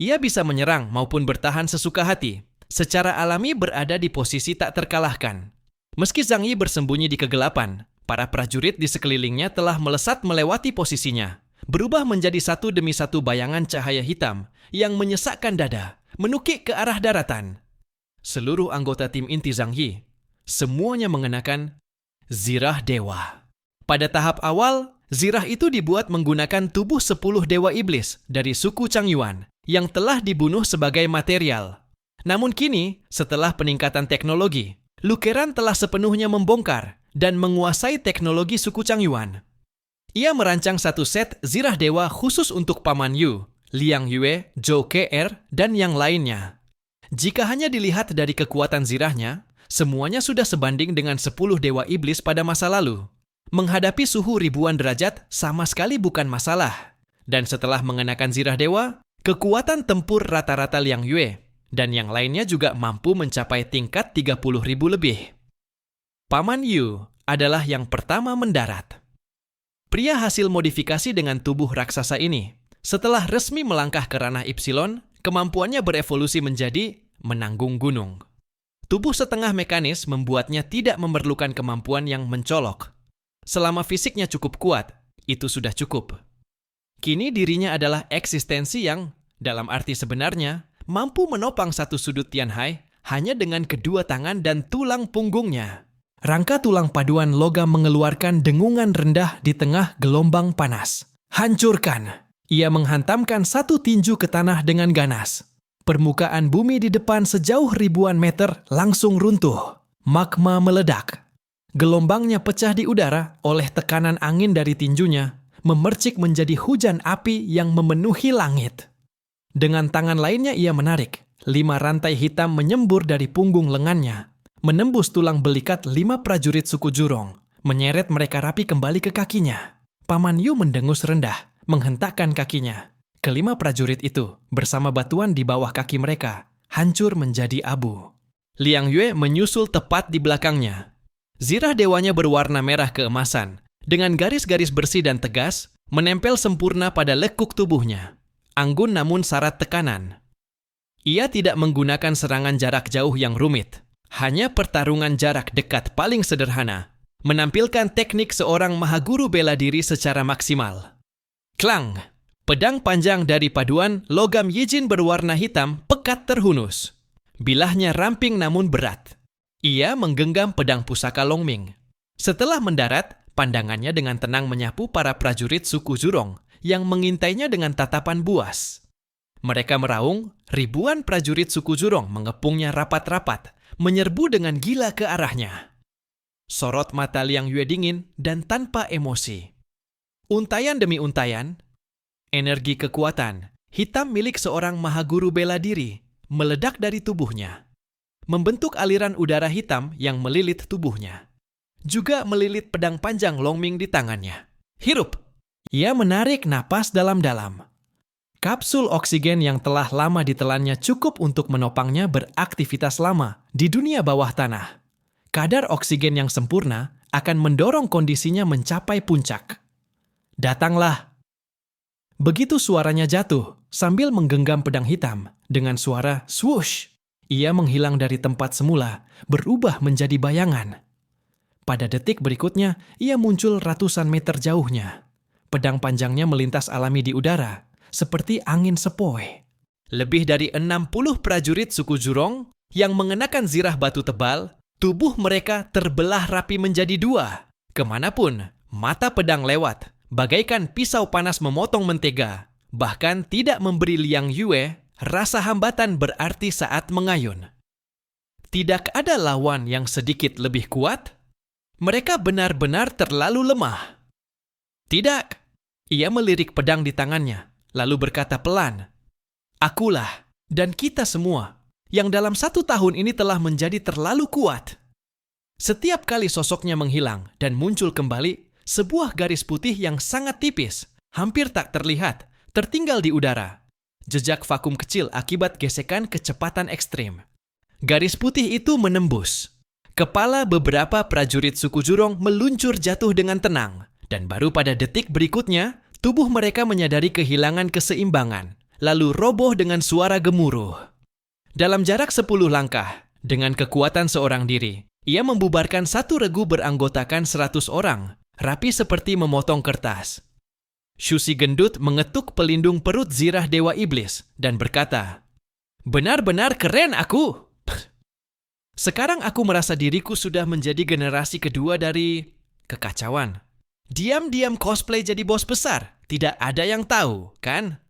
Ia bisa menyerang maupun bertahan sesuka hati, secara alami berada di posisi tak terkalahkan. Meski Zhang Yi bersembunyi di kegelapan, para prajurit di sekelilingnya telah melesat melewati posisinya, berubah menjadi satu demi satu bayangan cahaya hitam yang menyesakkan dada, menukik ke arah daratan. Seluruh anggota tim inti Zhang Yi, semuanya mengenakan zirah dewa. Pada tahap awal, zirah itu dibuat menggunakan tubuh 10 dewa iblis dari suku Changyuan yang telah dibunuh sebagai material. Namun kini, setelah peningkatan teknologi, Lu Keran telah sepenuhnya membongkar dan menguasai teknologi suku Changyuan. Ia merancang satu set zirah dewa khusus untuk Paman Yu, Liang Yue, Zhou Ke, dan yang lainnya. Jika hanya dilihat dari kekuatan zirahnya, semuanya sudah sebanding dengan 10 dewa iblis pada masa lalu. Menghadapi suhu ribuan derajat sama sekali bukan masalah. Dan setelah mengenakan zirah dewa, kekuatan tempur rata-rata Liang Yue dan yang lainnya juga mampu mencapai tingkat 30.000 lebih. Paman Yu adalah yang pertama mendarat. Pria hasil modifikasi dengan tubuh raksasa ini, setelah resmi melangkah ke ranah Ipsilon, kemampuannya berevolusi menjadi menanggung gunung. Tubuh setengah mekanis membuatnya tidak memerlukan kemampuan yang mencolok. Selama fisiknya cukup kuat, itu sudah cukup. Kini dirinya adalah eksistensi yang, dalam arti sebenarnya, mampu menopang satu sudut Tianhai hanya dengan kedua tangan dan tulang punggungnya. Rangka tulang paduan logam mengeluarkan dengungan rendah di tengah gelombang panas. Hancurkan! Ia menghantamkan satu tinju ke tanah dengan ganas. Permukaan bumi di depan sejauh ribuan meter langsung runtuh. Magma meledak. Gelombangnya pecah di udara oleh tekanan angin dari tinjunya, memercik menjadi hujan api yang memenuhi langit. Dengan tangan lainnya ia menarik, 5 rantai hitam menyembur dari punggung lengannya, menembus tulang belikat 5 prajurit suku Jurong, menyeret mereka rapi kembali ke kakinya. Paman Yu mendengus rendah, menghentakkan kakinya. Kelima prajurit itu, bersama batuan di bawah kaki mereka, hancur menjadi abu. Liang Yue menyusul tepat di belakangnya. Zirah dewanya berwarna merah keemasan, dengan garis-garis bersih dan tegas, menempel sempurna pada lekuk tubuhnya. Anggun namun syarat tekanan. Ia tidak menggunakan serangan jarak jauh yang rumit, hanya pertarungan jarak dekat paling sederhana, menampilkan teknik seorang mahaguru bela diri secara maksimal. Klang! Pedang panjang dari paduan logam Yijin berwarna hitam pekat terhunus. Bilahnya ramping namun berat. Ia menggenggam pedang pusaka Longming. Setelah mendarat, pandangannya dengan tenang menyapu para prajurit suku Jurong yang mengintainya dengan tatapan buas. Mereka meraung, ribuan prajurit suku Jurong mengepungnya rapat-rapat, menyerbu dengan gila ke arahnya. Sorot mata Liang Yue dingin dan tanpa emosi. Untayan demi untayan, energi kekuatan, hitam milik seorang mahaguru bela diri, meledak dari tubuhnya. Membentuk aliran udara hitam yang melilit tubuhnya. Juga melilit pedang panjang Longming di tangannya. Hirup! Ia menarik napas dalam-dalam. Kapsul oksigen yang telah lama ditelannya cukup untuk menopangnya beraktivitas lama di dunia bawah tanah. Kadar oksigen yang sempurna akan mendorong kondisinya mencapai puncak. Datanglah. Begitu suaranya jatuh, sambil menggenggam pedang hitam, dengan suara swoosh, ia menghilang dari tempat semula, berubah menjadi bayangan. Pada detik berikutnya, ia muncul ratusan meter jauhnya. Pedang panjangnya melintas alami di udara, seperti angin sepoi. Lebih dari 60 prajurit suku Jurong yang mengenakan zirah batu tebal, tubuh mereka terbelah rapi menjadi 2. Kemanapun mata pedang lewat, bagaikan pisau panas memotong mentega, bahkan tidak memberi Liang Yue rasa hambatan berarti saat mengayun. Tidak ada lawan yang sedikit lebih kuat. Mereka benar-benar terlalu lemah. Tidak. Ia melirik pedang di tangannya, lalu berkata pelan, "Akulah dan kita semua yang dalam 1 tahun ini telah menjadi terlalu kuat." Setiap kali sosoknya menghilang dan muncul kembali, sebuah garis putih yang sangat tipis, hampir tak terlihat, tertinggal di udara. Jejak vakum kecil akibat gesekan kecepatan ekstrim. Garis putih itu menembus. Kepala beberapa prajurit suku Jurong meluncur jatuh dengan tenang, dan baru pada detik berikutnya, tubuh mereka menyadari kehilangan keseimbangan, lalu roboh dengan suara gemuruh. Dalam jarak 10 langkah, dengan kekuatan seorang diri, ia membubarkan satu regu beranggotakan 100 orang, rapi seperti memotong kertas. Shusi gendut mengetuk pelindung perut zirah Dewa Iblis dan berkata, "Benar-benar keren aku. Sekarang aku merasa diriku sudah menjadi generasi kedua dari kekacauan. Diam-diam cosplay jadi bos besar, tidak ada yang tahu, kan?"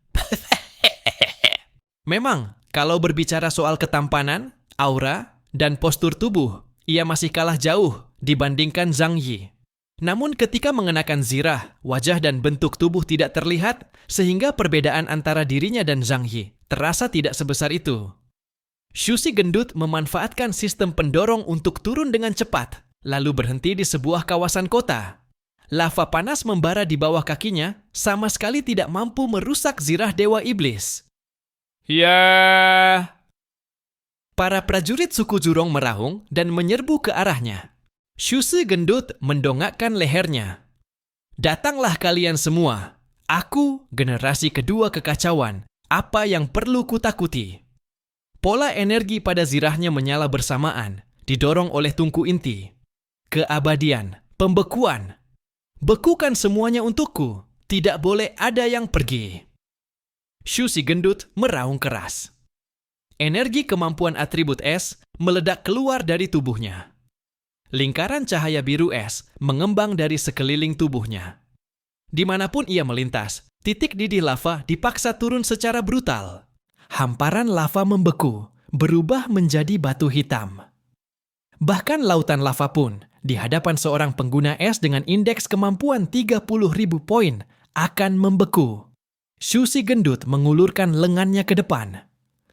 Memang, kalau berbicara soal ketampanan, aura, dan postur tubuh, ia masih kalah jauh dibandingkan Zhang Yi. Namun ketika mengenakan zirah, wajah dan bentuk tubuh tidak terlihat, sehingga perbedaan antara dirinya dan Zhang Yi terasa tidak sebesar itu. Shusi gendut memanfaatkan sistem pendorong untuk turun dengan cepat, lalu berhenti di sebuah kawasan kota. Lava panas membara di bawah kakinya, sama sekali tidak mampu merusak zirah Dewa Iblis. Ya. Para prajurit suku Jurong meraung dan menyerbu ke arahnya. Shusi gendut mendongakkan lehernya. "Datanglah kalian semua. Aku, generasi kedua kekacauan. Apa yang perlu kutakuti?" Pola energi pada zirahnya menyala bersamaan, didorong oleh tungku inti. Keabadian, pembekuan. Bekukan semuanya untukku. Tidak boleh ada yang pergi. Shusi gendut meraung keras. Energi kemampuan atribut es meledak keluar dari tubuhnya. Lingkaran cahaya biru es mengembang dari sekeliling tubuhnya. Dimanapun ia melintas, titik didih lava dipaksa turun secara brutal. Hamparan lava membeku, berubah menjadi batu hitam. Bahkan lautan lava pun, di hadapan seorang pengguna es dengan indeks kemampuan 30.000 poin, akan membeku. Shu si gendut mengulurkan lengannya ke depan.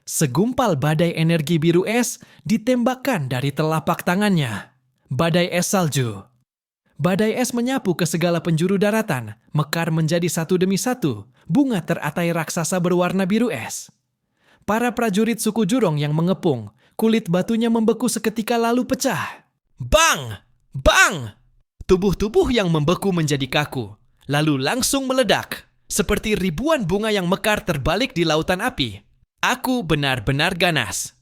Segumpal badai energi biru es ditembakkan dari telapak tangannya. Badai es salju. Badai es menyapu ke segala penjuru daratan, mekar menjadi satu demi satu bunga teratai raksasa berwarna biru es. Para prajurit suku Jurong yang mengepung, kulit batunya membeku seketika lalu pecah. Bang! Bang! Tubuh-tubuh yang membeku menjadi kaku, lalu langsung meledak. Seperti ribuan bunga yang mekar terbalik di lautan api. Aku benar-benar ganas.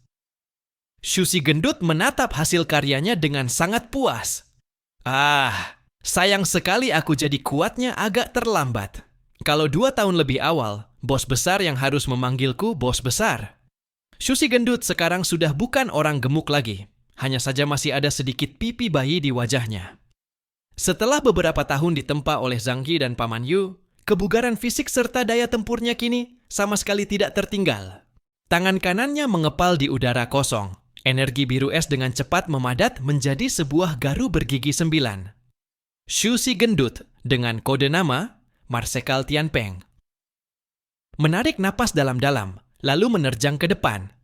Shu si gendut menatap hasil karyanya dengan sangat puas. Sayang sekali aku jadi kuatnya agak terlambat. Kalau 2 tahun lebih awal, bos besar yang harus memanggilku bos besar. Shu si gendut sekarang sudah bukan orang gemuk lagi. Hanya saja masih ada sedikit pipi bayi di wajahnya. Setelah beberapa tahun ditempa oleh Zhang Yi dan Paman Yu, kebugaran fisik serta daya tempurnya kini sama sekali tidak tertinggal. Tangan kanannya mengepal di udara kosong. Energi biru es dengan cepat memadat menjadi sebuah garu bergigi 9. Shu si gendut dengan kode nama Marsekal Tianpeng. Menarik napas dalam-dalam, lalu menerjang ke depan.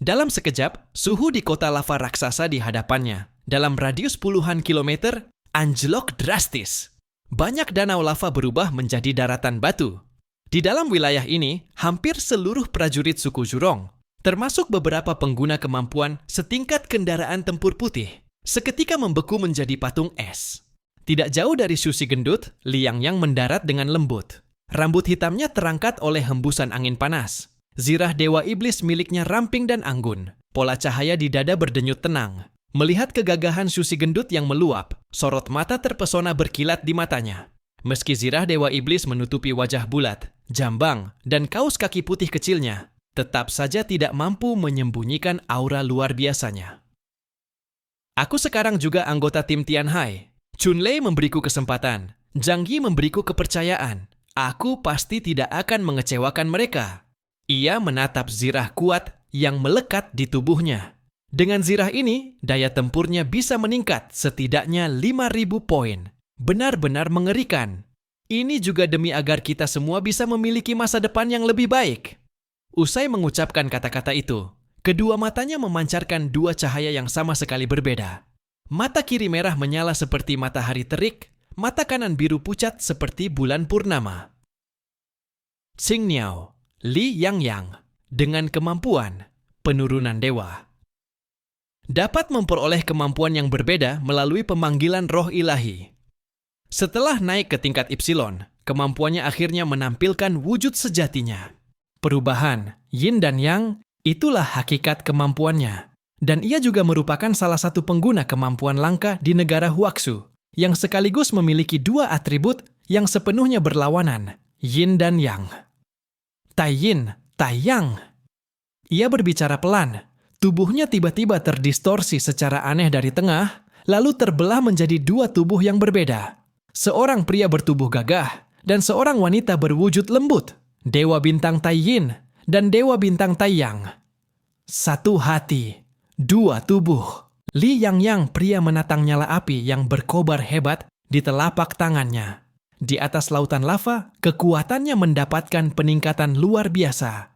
Dalam sekejap, suhu di kota lava raksasa di hadapannya, dalam radius puluhan kilometer, anjlok drastis. Banyak danau lava berubah menjadi daratan batu. Di dalam wilayah ini, hampir seluruh prajurit suku Jurong, termasuk beberapa pengguna kemampuan setingkat kendaraan tempur putih, seketika membeku menjadi patung es. Tidak jauh dari Shu si gendut, Li Yangyang mendarat dengan lembut. Rambut hitamnya terangkat oleh hembusan angin panas. Zirah dewa iblis miliknya ramping dan anggun. Pola cahaya di dada berdenyut tenang. Melihat kegagahan Shu si gendut yang meluap, sorot mata terpesona berkilat di matanya. Meski zirah dewa iblis menutupi wajah bulat, jambang, dan kaus kaki putih kecilnya, tetap saja tidak mampu menyembunyikan aura luar biasanya. Aku sekarang juga anggota tim Tianhai. Chunlei memberiku kesempatan. Zhang Yi memberiku kepercayaan. Aku pasti tidak akan mengecewakan mereka. Ia menatap zirah kuat yang melekat di tubuhnya. Dengan zirah ini, daya tempurnya bisa meningkat setidaknya 5.000 poin. Benar-benar mengerikan. Ini juga demi agar kita semua bisa memiliki masa depan yang lebih baik. Usai mengucapkan kata-kata itu, kedua matanya memancarkan 2 cahaya yang sama sekali berbeda. Mata kiri merah menyala seperti matahari terik, mata kanan biru pucat seperti bulan purnama. Xingniao, Li Yangyang, dengan kemampuan penurunan dewa. Dapat memperoleh kemampuan yang berbeda melalui pemanggilan roh ilahi. Setelah naik ke tingkat Ipsilon, kemampuannya akhirnya menampilkan wujud sejatinya. Perubahan, Yin dan Yang, itulah hakikat kemampuannya. Dan ia juga merupakan salah satu pengguna kemampuan langka di negara Huaxu, yang sekaligus memiliki 2 atribut yang sepenuhnya berlawanan, Yin dan Yang. Tai Yin, Tai Yang. Ia berbicara pelan, tubuhnya tiba-tiba terdistorsi secara aneh dari tengah, lalu terbelah menjadi 2 tubuh yang berbeda. Seorang pria bertubuh gagah, dan seorang wanita berwujud lembut, Dewa Bintang Tai Yin dan Dewa Bintang Tai Yang. 1 hati, 2 tubuh. Li Yangyang pria menatang nyala api yang berkobar hebat di telapak tangannya. Di atas lautan lava, kekuatannya mendapatkan peningkatan luar biasa.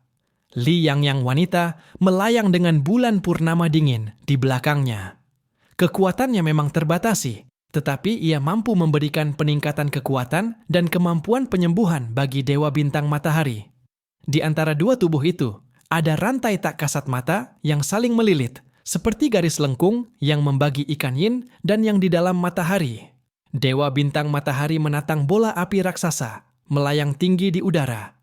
Li Yangyang wanita melayang dengan bulan purnama dingin di belakangnya. Kekuatannya memang terbatasi, tetapi ia mampu memberikan peningkatan kekuatan dan kemampuan penyembuhan bagi Dewa Bintang Matahari. Di antara 2 tubuh itu, ada rantai tak kasat mata yang saling melilit, seperti garis lengkung yang membagi ikan yin dan yang di dalam matahari. Dewa Bintang Matahari menatang bola api raksasa, melayang tinggi di udara.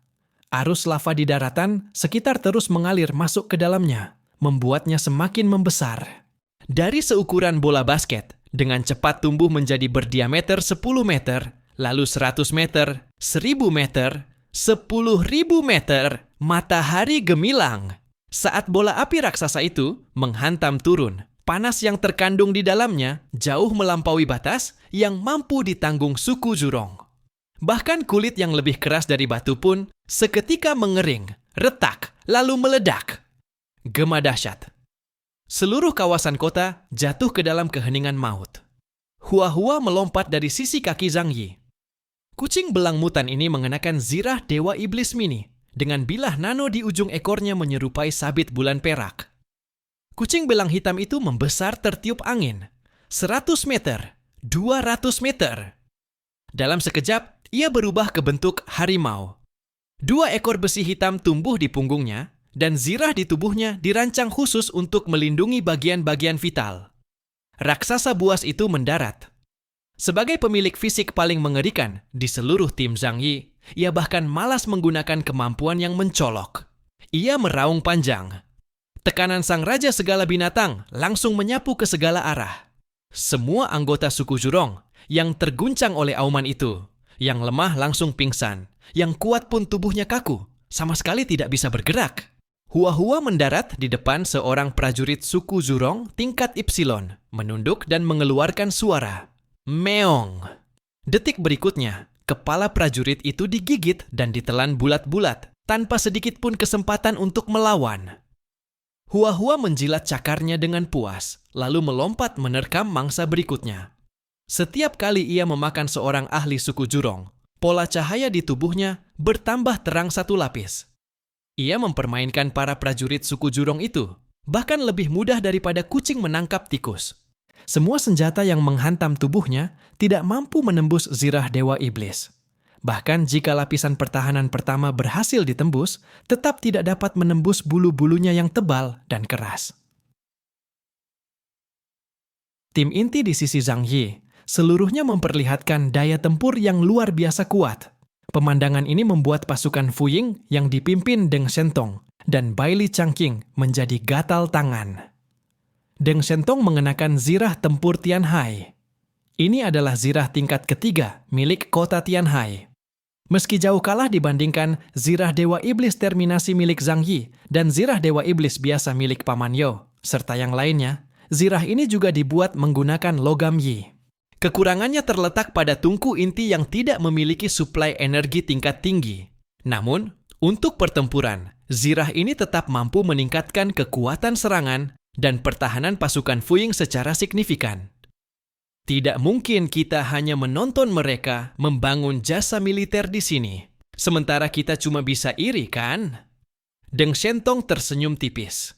Arus lava di daratan sekitar terus mengalir masuk ke dalamnya, membuatnya semakin membesar. Dari seukuran bola basket, dengan cepat tumbuh menjadi berdiameter 10 meter, lalu 100 meter, 1000 meter, 10.000 meter, matahari gemilang. Saat bola api raksasa itu menghantam turun, panas yang terkandung di dalamnya jauh melampaui batas yang mampu ditanggung suku Jurong. Bahkan kulit yang lebih keras dari batu pun seketika mengering, retak, lalu meledak. Gema dahsyat. Seluruh kawasan kota jatuh ke dalam keheningan maut. Hua-hua melompat dari sisi kaki Zhang Yi. Kucing belang mutan ini mengenakan zirah Dewa Iblis Mini, dengan bilah nano di ujung ekornya menyerupai sabit bulan perak. Kucing belang hitam itu membesar tertiup angin. 100 meter, 200 meter. Dalam sekejap, ia berubah ke bentuk harimau. 2 ekor besi hitam tumbuh di punggungnya, dan zirah di tubuhnya dirancang khusus untuk melindungi bagian-bagian vital. Raksasa buas itu mendarat. Sebagai pemilik fisik paling mengerikan di seluruh tim Zhang Yi, ia bahkan malas menggunakan kemampuan yang mencolok. Ia meraung panjang. Tekanan sang raja segala binatang langsung menyapu ke segala arah. Semua anggota suku Jurong yang terguncang oleh auman itu, yang lemah langsung pingsan, yang kuat pun tubuhnya kaku, sama sekali tidak bisa bergerak. Hua-Hua mendarat di depan seorang prajurit suku Jurong tingkat Ipsilon, menunduk dan mengeluarkan suara. Meong. Detik berikutnya, kepala prajurit itu digigit dan ditelan bulat-bulat, tanpa sedikit pun kesempatan untuk melawan. Hua-Hua menjilat cakarnya dengan puas, lalu melompat menerkam mangsa berikutnya. Setiap kali ia memakan seorang ahli suku Jurong, pola cahaya di tubuhnya bertambah terang 1 lapis. Ia mempermainkan para prajurit suku Jurong itu, bahkan lebih mudah daripada kucing menangkap tikus. Semua senjata yang menghantam tubuhnya tidak mampu menembus zirah Dewa Iblis. Bahkan jika lapisan pertahanan pertama berhasil ditembus, tetap tidak dapat menembus bulu-bulunya yang tebal dan keras. Tim inti di sisi Zhang Yi, seluruhnya memperlihatkan daya tempur yang luar biasa kuat. Pemandangan ini membuat pasukan Fuying yang dipimpin Deng Shentong dan Baili Changqing menjadi gatal tangan. Deng Shentong mengenakan zirah tempur Tianhai. Ini adalah zirah tingkat ketiga milik kota Tianhai. Meski jauh kalah dibandingkan zirah Dewa Iblis terminasi milik Zhang Yi dan zirah Dewa Iblis biasa milik Paman Yo, serta yang lainnya, zirah ini juga dibuat menggunakan logam Yi. Kekurangannya terletak pada tungku inti yang tidak memiliki suplai energi tingkat tinggi. Namun, untuk pertempuran, zirah ini tetap mampu meningkatkan kekuatan serangan dan pertahanan pasukan Fuying secara signifikan. Tidak mungkin kita hanya menonton mereka membangun jasa militer di sini, sementara kita cuma bisa iri, kan? Deng Shentong tersenyum tipis.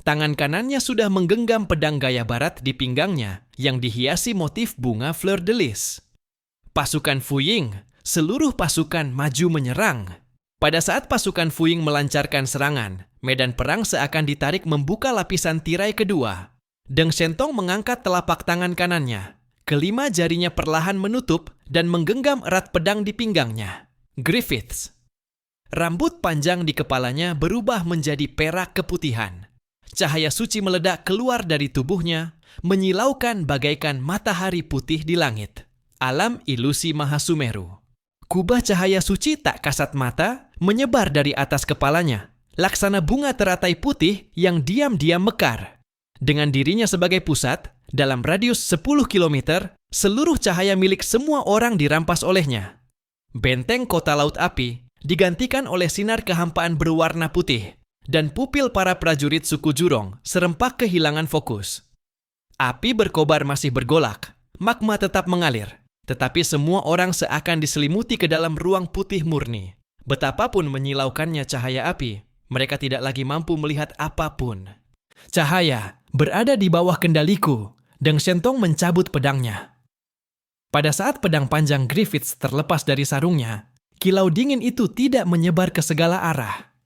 Tangan kanannya sudah menggenggam pedang gaya barat di pinggangnya yang dihiasi motif bunga fleur-de-lis. Pasukan Fuying, seluruh pasukan maju menyerang. Pada saat pasukan Fuying melancarkan serangan, medan perang seakan ditarik membuka lapisan tirai kedua. Deng Shentong mengangkat telapak tangan kanannya. Kelima jarinya perlahan menutup dan menggenggam erat pedang di pinggangnya. Griffiths. Rambut panjang di kepalanya berubah menjadi perak keputihan. Cahaya suci meledak keluar dari tubuhnya, menyilaukan bagaikan matahari putih di langit. Alam ilusi Mahasumeru. Kubah cahaya suci tak kasat mata menyebar dari atas kepalanya, laksana bunga teratai putih yang diam-diam mekar. Dengan dirinya sebagai pusat, dalam radius 10 km, seluruh cahaya milik semua orang dirampas olehnya. Benteng kota laut api digantikan oleh sinar kehampaan berwarna putih, dan pupil para prajurit suku Jurong serempak kehilangan fokus. Api berkobar masih bergolak, magma tetap mengalir, tetapi semua orang seakan diselimuti ke dalam ruang putih murni. Betapapun menyilaukannya cahaya api, mereka tidak lagi mampu melihat apapun. Cahaya berada di bawah kendaliku, Deng Shentong mencabut pedangnya. Pada saat pedang panjang Griffiths terlepas dari sarungnya, kilau dingin itu tidak menyebar ke segala arah.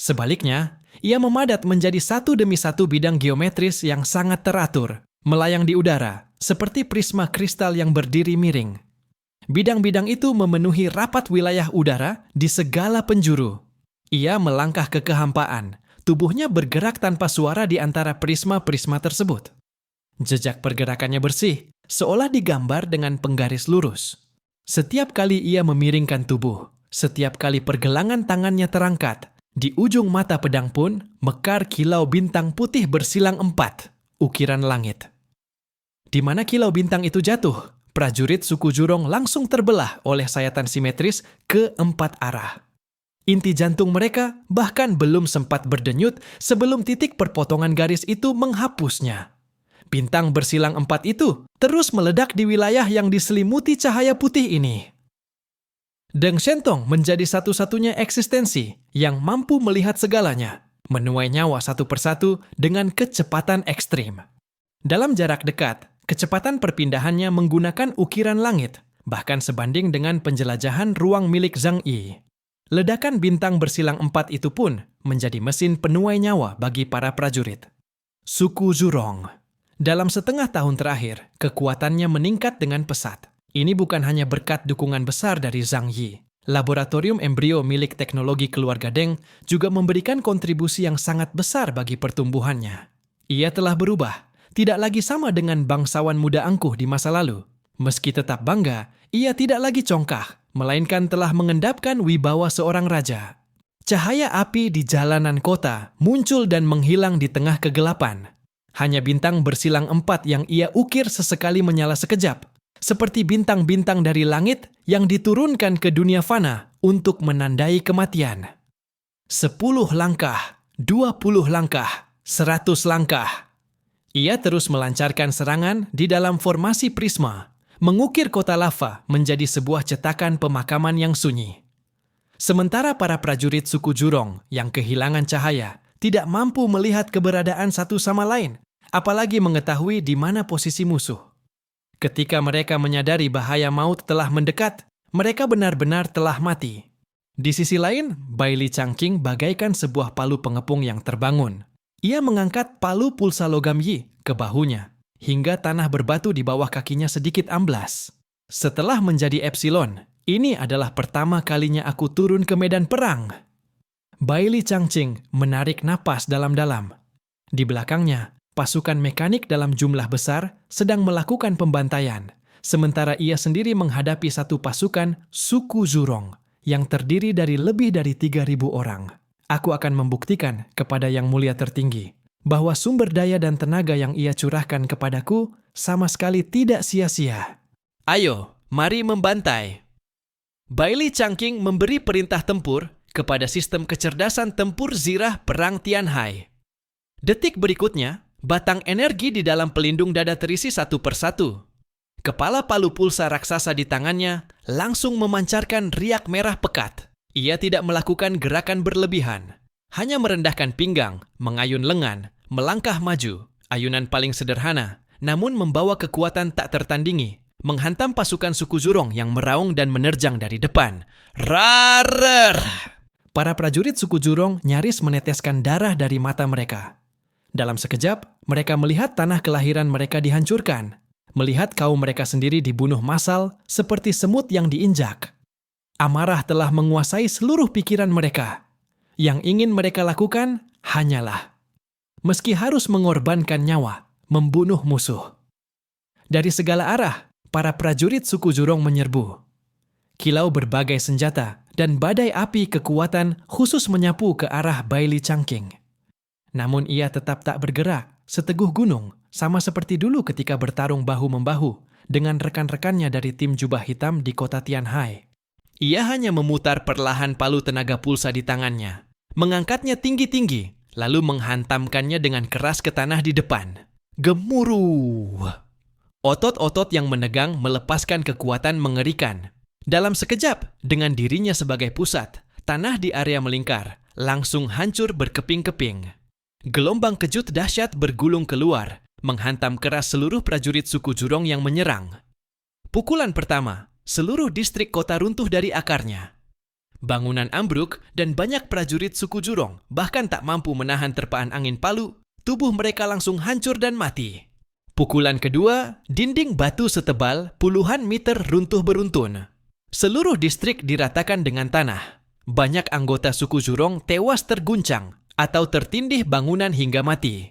Sebaliknya, ia memadat menjadi satu demi satu bidang geometris yang sangat teratur, melayang di udara, seperti prisma kristal yang berdiri miring. Bidang-bidang itu memenuhi rapat wilayah udara di segala penjuru. Ia melangkah ke kehampaan, tubuhnya bergerak tanpa suara di antara prisma-prisma tersebut. Jejak pergerakannya bersih, seolah digambar dengan penggaris lurus. Setiap kali ia memiringkan tubuh, setiap kali pergelangan tangannya terangkat, di ujung mata pedang pun mekar kilau bintang putih bersilang 4, ukiran langit. Di mana kilau bintang itu jatuh, prajurit suku Jurong langsung terbelah oleh sayatan simetris ke 4 arah. Inti jantung mereka bahkan belum sempat berdenyut sebelum titik perpotongan garis itu menghapusnya. Bintang bersilang 4 itu terus meledak di wilayah yang diselimuti cahaya putih ini. Deng Shentong menjadi satu-satunya eksistensi yang mampu melihat segalanya, menuai nyawa satu persatu dengan kecepatan ekstrim. Dalam jarak dekat, kecepatan perpindahannya menggunakan ukiran langit, bahkan sebanding dengan penjelajahan ruang milik Zhang Yi. Ledakan bintang bersilang 4 itu pun menjadi mesin penuai nyawa bagi para prajurit. Suku Zhurong. Dalam setengah tahun terakhir, kekuatannya meningkat dengan pesat. Ini bukan hanya berkat dukungan besar dari Zhang Yi. Laboratorium embrio milik teknologi keluarga Deng juga memberikan kontribusi yang sangat besar bagi pertumbuhannya. Ia telah berubah, tidak lagi sama dengan bangsawan muda angkuh di masa lalu. Meski tetap bangga, ia tidak lagi congkak, melainkan telah mengendapkan wibawa seorang raja. Cahaya api di jalanan kota muncul dan menghilang di tengah kegelapan. Hanya bintang bersilang 4 yang ia ukir sesekali menyala sekejap, seperti bintang-bintang dari langit yang diturunkan ke dunia fana untuk menandai kematian. 10 langkah, 20 langkah, 100 langkah. Ia terus melancarkan serangan di dalam formasi prisma, mengukir kota lava menjadi sebuah cetakan pemakaman yang sunyi. Sementara para prajurit suku Zhurong yang kehilangan cahaya tidak mampu melihat keberadaan satu sama lain, apalagi mengetahui di mana posisi musuh. Ketika mereka menyadari bahaya maut telah mendekat, mereka benar-benar telah mati. Di sisi lain, Bai Li Changqing bagaikan sebuah palu pengepung yang terbangun. Ia mengangkat palu pulsa logam Yi ke bahunya, hingga tanah berbatu di bawah kakinya sedikit amblas. Setelah menjadi Epsilon, ini adalah pertama kalinya aku turun ke medan perang. Bai Li Changqing menarik napas dalam-dalam. Di belakangnya, pasukan mekanik dalam jumlah besar sedang melakukan pembantaian, sementara ia sendiri menghadapi satu pasukan suku Zhurong yang terdiri dari lebih dari 3.000 orang. Aku akan membuktikan kepada Yang Mulia Tertinggi bahwa sumber daya dan tenaga yang ia curahkan kepadaku sama sekali tidak sia-sia. Ayo, mari membantai. Bai Li Changqing memberi perintah tempur kepada sistem kecerdasan tempur zirah perang Tianhai. Detik berikutnya, batang energi di dalam pelindung dada terisi satu persatu. Kepala palu pulsa raksasa di tangannya langsung memancarkan riak merah pekat. Ia tidak melakukan gerakan berlebihan, hanya merendahkan pinggang, mengayun lengan, melangkah maju, ayunan paling sederhana, namun membawa kekuatan tak tertandingi, menghantam pasukan suku Zhurong yang meraung dan menerjang dari depan. Rarer! Para prajurit suku Zhurong nyaris meneteskan darah dari mata mereka. Dalam sekejap, mereka melihat tanah kelahiran mereka dihancurkan, melihat kaum mereka sendiri dibunuh massal seperti semut yang diinjak. Amarah telah menguasai seluruh pikiran mereka. Yang ingin mereka lakukan hanyalah, meski harus mengorbankan nyawa, membunuh musuh. Dari segala arah, para prajurit suku Zhurong menyerbu. Kilau berbagai senjata dan badai api kekuatan khusus menyapu ke arah Bai Li Changqing. Namun ia tetap tak bergerak, seteguh gunung, sama seperti dulu ketika bertarung bahu-membahu dengan rekan-rekannya dari tim jubah hitam di kota Tianhai. Ia hanya memutar perlahan palu tenaga pulsa di tangannya, mengangkatnya tinggi-tinggi, lalu menghantamkannya dengan keras ke tanah di depan. Gemuruh! Otot-otot yang menegang melepaskan kekuatan mengerikan. Dalam sekejap, dengan dirinya sebagai pusat, tanah di area melingkar, langsung hancur berkeping-keping. Gelombang kejut dahsyat bergulung keluar, menghantam keras seluruh prajurit suku Zhurong yang menyerang. Pukulan pertama, seluruh distrik kota runtuh dari akarnya. Bangunan ambruk dan banyak prajurit suku Zhurong bahkan tak mampu menahan terpaan angin palu, tubuh mereka langsung hancur dan mati. Pukulan kedua, dinding batu setebal puluhan meter runtuh beruntun. Seluruh distrik diratakan dengan tanah. Banyak anggota suku Zhurong tewas terguncang atau tertindih bangunan hingga mati.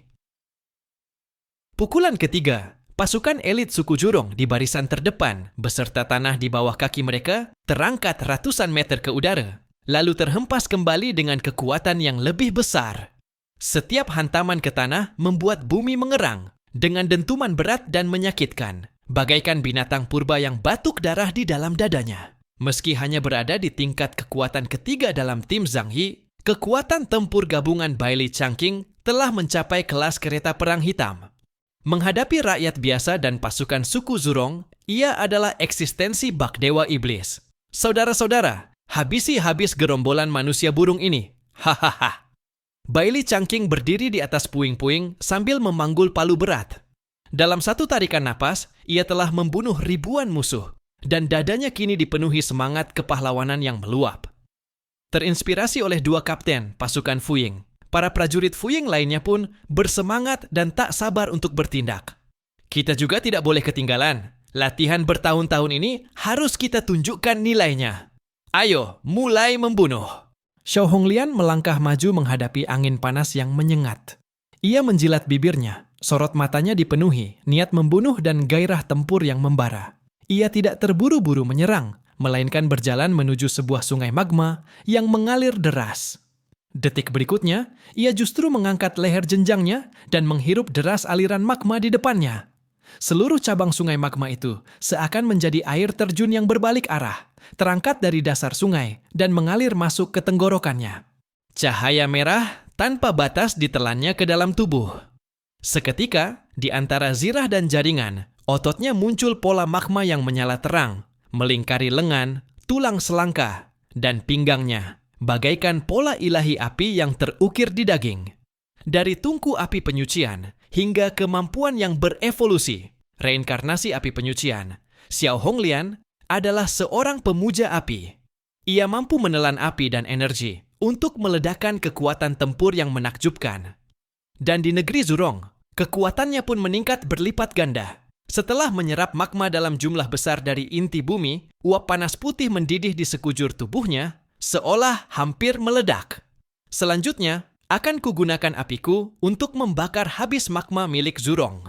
Pukulan ketiga, pasukan elit suku Zhurong di barisan terdepan beserta tanah di bawah kaki mereka terangkat ratusan meter ke udara, lalu terhempas kembali dengan kekuatan yang lebih besar. Setiap hantaman ke tanah membuat bumi mengerang dengan dentuman berat dan menyakitkan, bagaikan binatang purba yang batuk darah di dalam dadanya. Meski hanya berada di tingkat kekuatan ketiga dalam tim Zhang Yi, kekuatan tempur gabungan Bai Li Changqing telah mencapai kelas kereta perang hitam. Menghadapi rakyat biasa dan pasukan suku Zhurong, ia adalah eksistensi bak dewa iblis. Saudara-saudara, habisi habis gerombolan manusia burung ini. Hahaha. Bailey Chungking berdiri di atas puing-puing sambil memanggul palu berat. Dalam satu tarikan napas, ia telah membunuh ribuan musuh, dan dadanya kini dipenuhi semangat kepahlawanan yang meluap. Terinspirasi oleh dua kapten pasukan Fuying, para prajurit Fuying lainnya pun bersemangat dan tak sabar untuk bertindak. Kita juga tidak boleh ketinggalan. Latihan bertahun-tahun ini harus kita tunjukkan nilainya. Ayo, mulai membunuh. Xiao Honglian melangkah maju menghadapi angin panas yang menyengat. Ia menjilat bibirnya, sorot matanya dipenuhi, niat membunuh dan gairah tempur yang membara. Ia tidak terburu-buru menyerang, melainkan berjalan menuju sebuah sungai magma yang mengalir deras. Detik berikutnya, ia justru mengangkat leher jenjangnya dan menghirup deras aliran magma di depannya. Seluruh cabang sungai magma itu seakan menjadi air terjun yang berbalik arah, terangkat dari dasar sungai dan mengalir masuk ke tenggorokannya. Cahaya merah tanpa batas ditelannya ke dalam tubuh. Seketika, di antara zirah dan jaringan, ototnya muncul pola magma yang menyala terang, melingkari lengan, tulang selangka, dan pinggangnya, bagaikan pola ilahi api yang terukir di daging. Dari tungku api penyucian hingga kemampuan yang berevolusi, reinkarnasi api penyucian, Xiao Honglian adalah seorang pemuja api. Ia mampu menelan api dan energi untuk meledakkan kekuatan tempur yang menakjubkan. Dan di negeri Zurong, kekuatannya pun meningkat berlipat ganda. Setelah menyerap magma dalam jumlah besar dari inti bumi, uap panas putih mendidih di sekujur tubuhnya, seolah hampir meledak. Selanjutnya, akan kugunakan apiku untuk membakar habis magma milik Zurong.